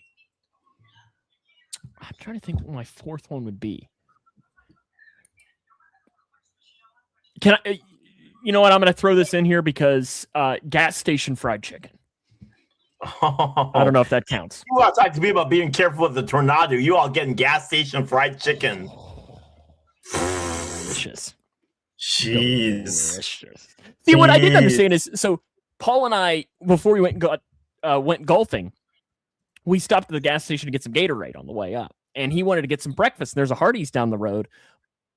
I'm trying to think what my 4th one would be. Can I? You know what? I'm going to throw this in here because gas station fried chicken. Oh, I don't know if that counts. You all talk to me about being careful with the tornado. You all getting gas station fried chicken. Delicious. Jeez. Delicious. See, what I didn't understand is, so Paul and I, before we went golfing, we stopped at the gas station to get some Gatorade on the way up. And he wanted to get some breakfast. And there's a Hardee's down the road.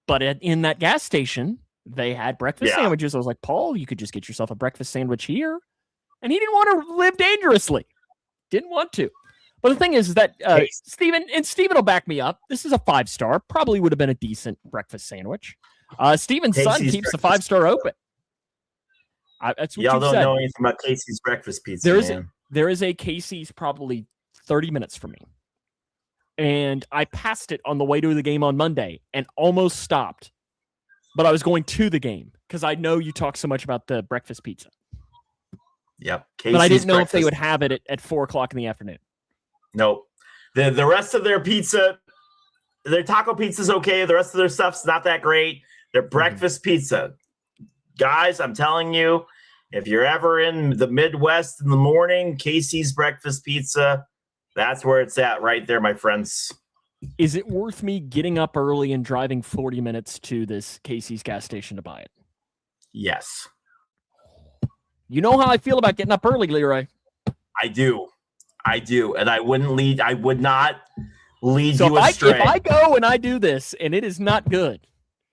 But in that gas station, they had breakfast sandwiches. I was like, Paul, you could just get yourself a breakfast sandwich here. And he didn't want to live dangerously. Didn't want to. But the thing is that Steven will back me up. This is a 5-star. Probably would have been a decent breakfast sandwich. Steven's son keeps the 5-star open. That's what y'all you don't said. know anything about Casey's breakfast pizza. There is a Casey's probably 30 minutes from me. And I passed it on the way to the game on Monday and almost stopped. But I was going to the game because I know you talk so much about the breakfast pizza. Yep. But I didn't know if they would have it at 4:00 in the afternoon. Nope. The rest of their pizza, their taco pizza's okay. The rest of their stuff's not that great. Their breakfast pizza. Guys, I'm telling you, if you're ever in the Midwest in the morning, Casey's breakfast pizza, that's where it's at right there, my friends. Is it worth me getting up early and driving 40 minutes to this Casey's gas station to buy it? Yes. You know how I feel about getting up early, Leroy. I do. And I would not lead you astray. If I go and I do this and it is not good,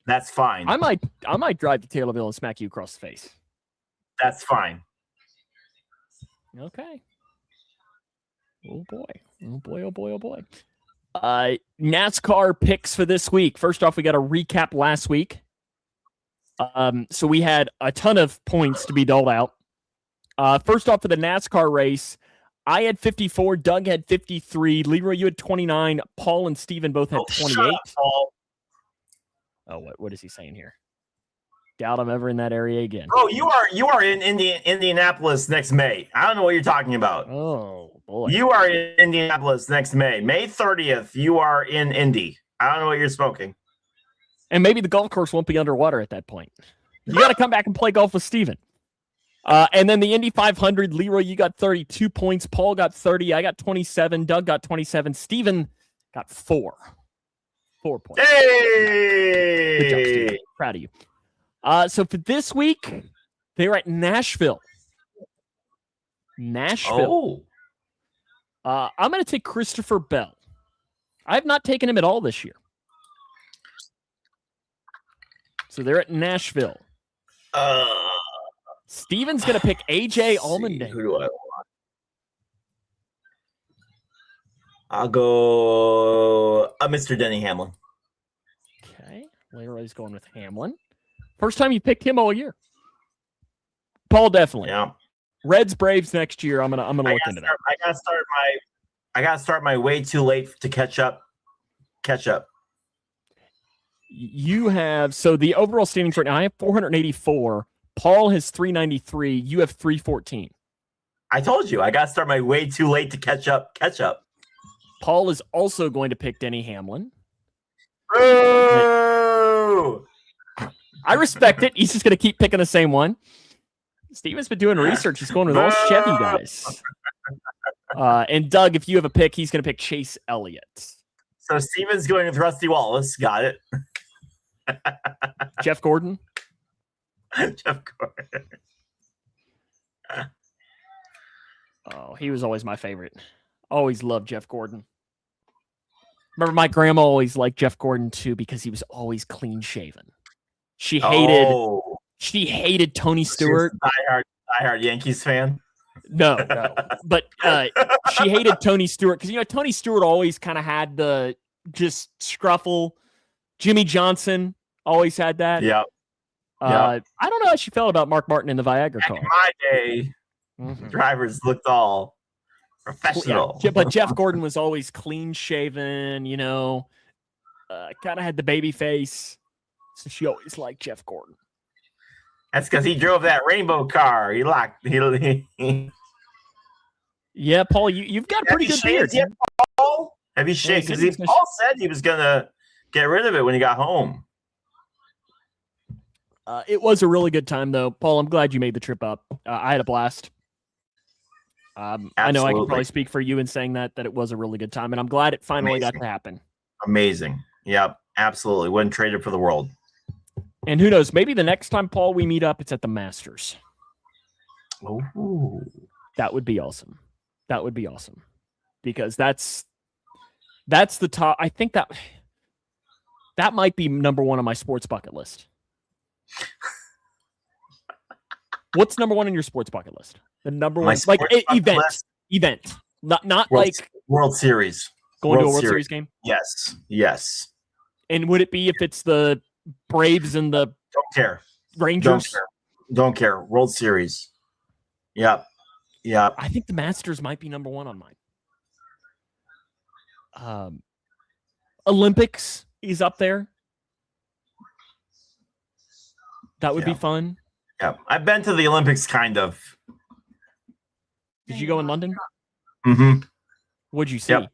that's fine. I might drive to Taylorville and smack you across the face. That's fine. Okay. Oh boy. NASCAR picks for this week. First off, we got to recap last week. So we had a ton of points to be doled out. First off, for the NASCAR race, I had 54. Doug had 53. Leroy, you had 29. Paul and Steven both had 28. Shut up, Paul. Oh, what is he saying here? Doubt I'm ever in that area again. Bro, you are in Indianapolis next May. I don't know what you're talking about. Oh, boy. You are in Indianapolis next May. May 30th, you are in Indy. I don't know what you're smoking. And maybe the golf course won't be underwater at that point. You got to come back and play golf with Steven. And then the Indy 500, Leroy, you got 32 points. Paul got 30. I got 27. Doug got 27. Steven got 4. 4 points. Hey! Good job, Steven. Proud of you. So for this week, they're at Nashville. Oh. I'm going to take Christopher Bell. I have not taken him at all this year. So they're at Nashville. Steven's going to pick AJ Allmendinger. Who do I want? I'll go Mr. Denny Hamlin. Okay. Leroy's going with Hamlin. First time you picked him all year. Paul, definitely. Yeah. Reds, Braves next year. I'm gonna look into that. I gotta start my way too late to catch up. You have the overall standings right now. I have 484. Paul has 393. You have 314. I told you I gotta start my way too late to catch up. Paul is also going to pick Denny Hamlin. Boo! I respect it. He's just going to keep picking the same one. Steven's been doing research. He's going with all Chevy guys. And Doug, if you have a pick, he's going to pick Chase Elliott. So Steven's going with Rusty Wallace. Got it. Jeff Gordon. Jeff Gordon. Oh, he was always my favorite. Always loved Jeff Gordon. Remember, my grandma always liked Jeff Gordon too because he was always clean shaven. She hated Tony Stewart. Diehard Yankees fan. No. But she hated Tony Stewart because Tony Stewart always kind of had the just scruffle. Jimmy Johnson always had that. Yeah. I don't know how she felt about Mark Martin in the Viagra Back car. in my day, drivers looked all professional. Yeah, but Jeff Gordon was always clean shaven, kind of had the baby face. So she always liked Jeff Gordon. That's because he drove that rainbow car. Yeah, Paul, you've got a pretty good beard. Yet, Paul? Have you shaved? Because Paul said he was going to get rid of it when he got home. It was a really good time, though. Paul, I'm glad you made the trip up. I had a blast. I know I can probably speak for you in saying that it was a really good time, and I'm glad it finally got to happen. Amazing. Yep, absolutely. Wouldn't trade it for the world. And who knows, maybe the next time, Paul, we meet up, it's at the Masters. Oh, that would be awesome. Because that's the top. I think that might be number one on my sports bucket list. What's number one on your sports bucket list? The number one, like event, not like World Series. Going to a World Series game? Yes. And would it be if it's the Braves and the don't care Rangers? Don't care. World Series. Yep. I think the Masters might be number one on mine. Olympics is up there. That would be fun. Yeah, I've been to the Olympics, kind of. Did you go in London? Mm-hmm. What'd you see? Yep.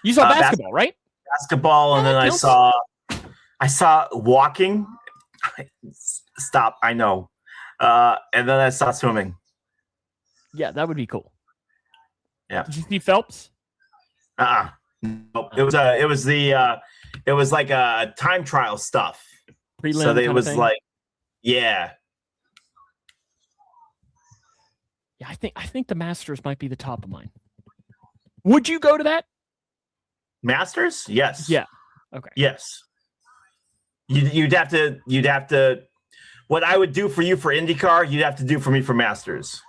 You saw basketball, right? Basketball, and then I saw walking. Stop, I know. And then I saw swimming. Yeah, that would be cool. Yeah. Did you see Phelps? Nope. It was like a time trial stuff. Prelim so it was thing? like, yeah. Yeah, I think the Masters might be the top of mine. Would you go to that? Masters? Yes. Yeah. Okay. Yes. You'd have to. What I would do for you for IndyCar, you'd have to do for me for Masters.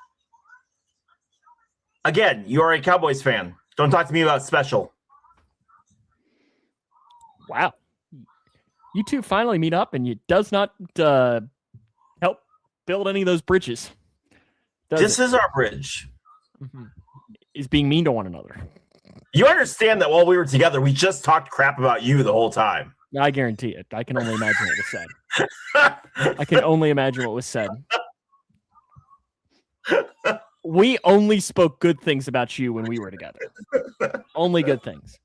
Again, you're a Cowboys fan. Don't talk to me about special. Wow. You two finally meet up, and it does not help build any of those bridges. This is our bridge. Mm-hmm. is being mean to one another. You understand that while we were together, we just talked crap about you the whole time. I guarantee it. I can only imagine what was said. I can only imagine what was said. We only spoke good things about you when we were together. Only good things.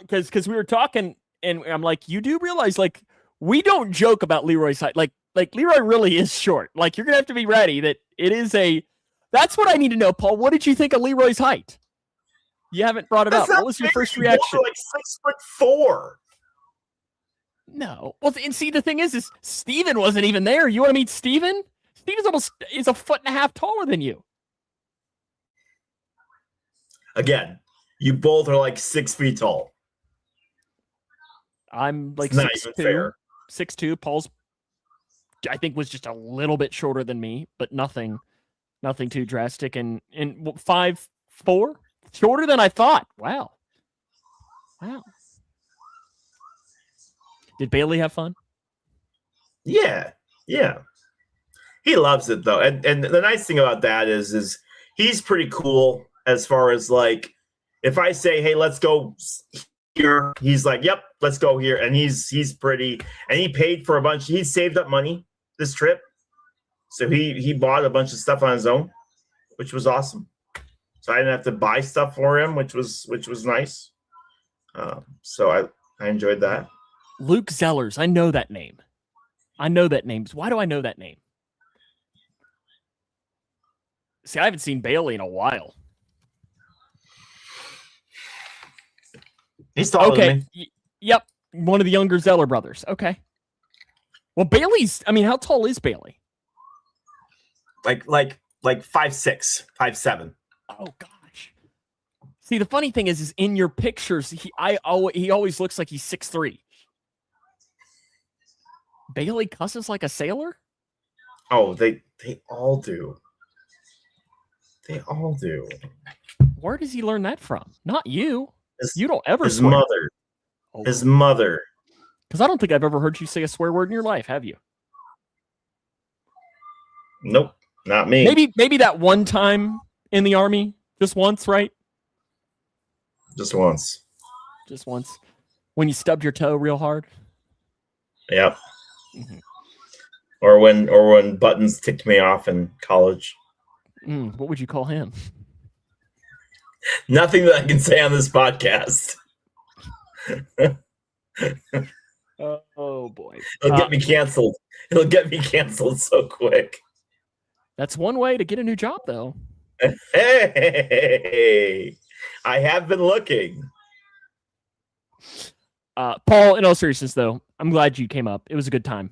Because we were talking, and I'm like, you do realize, like, we don't joke about Leroy's height. Like Leroy really is short. Like, you're gonna have to be ready that it is a. That's what I need to know, Paul. What did you think of Leroy's height? You haven't brought it up. What was your first reaction? Like 6'4". No. Well, and see, the thing is Steven wasn't even there. You want to meet Steven? Steven's is a foot and a half taller than you. Again, you both are like 6 feet tall. I'm like It's not even fair. 6'2". Paul's, I think, was just a little bit shorter than me, but nothing too drastic. And 5'4". Shorter than I thought. Wow. Did Bailey have fun? Yeah. He loves it though, and the nice thing about that is he's pretty cool as far as like if I say, hey, let's go here, he's like, yep, let's go here, and he's pretty, and he paid for a bunch. He saved up money this trip, so he bought a bunch of stuff on his own, which was awesome. So I didn't have to buy stuff for him, which was nice. So I enjoyed that. Luke Zellers. I know that name. Why do I know that name? See, I haven't seen Bailey in a while. He's taller than me. Yep. One of the younger Zeller brothers. Okay. Well, Bailey's, I mean, how tall is Bailey? Like 5'6", 5'7". Oh gosh. See, the funny thing is in your pictures, he always looks like he's 6'3". Bailey cusses like a sailor? Oh, they all do. They all do. Where does he learn that from? Not you. You don't ever his swear. Mother. Oh. His mother. Because I don't think I've ever heard you say a swear word in your life, have you? Nope, not me. Maybe that one time in the Army, just once, right? Just once. When you stubbed your toe real hard. Yep. Mm-hmm. Or when Buttons ticked me off in college. What would you call him? Nothing that I can say on this podcast. Oh boy. It'll get me canceled. It'll get me canceled so quick. That's one way to get a new job, though. Hey, I have been looking. Paul, in all seriousness, though, I'm glad you came up. It was a good time.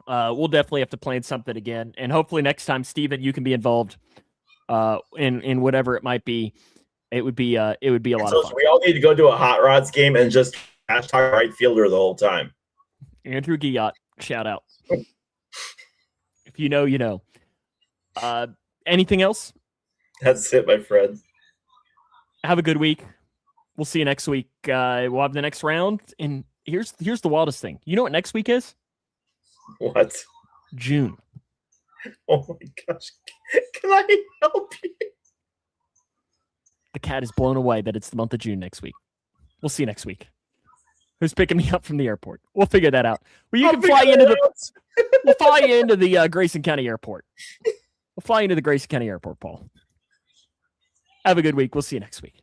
We'll definitely have to plan something again, and hopefully next time, Steven, you can be involved in whatever it might be. It would be a lot of fun. We all need to go to a Hot Rods game and just hashtag right fielder the whole time. Andrew Guillot, shout out. If you know, you know. Anything else? That's it, my friend. Have a good week. We'll see you next week. We'll have the next round. And here's the wildest thing. You know what next week is? What? June. Oh my gosh. Can I help you? The cat is blown away that it's the month of June next week. We'll see you next week. Who's picking me up from the airport? We'll figure that out. Well, we'll fly you into the Grayson County Airport. We'll fly into the Grayson County Airport, Paul. Have a good week. We'll see you next week.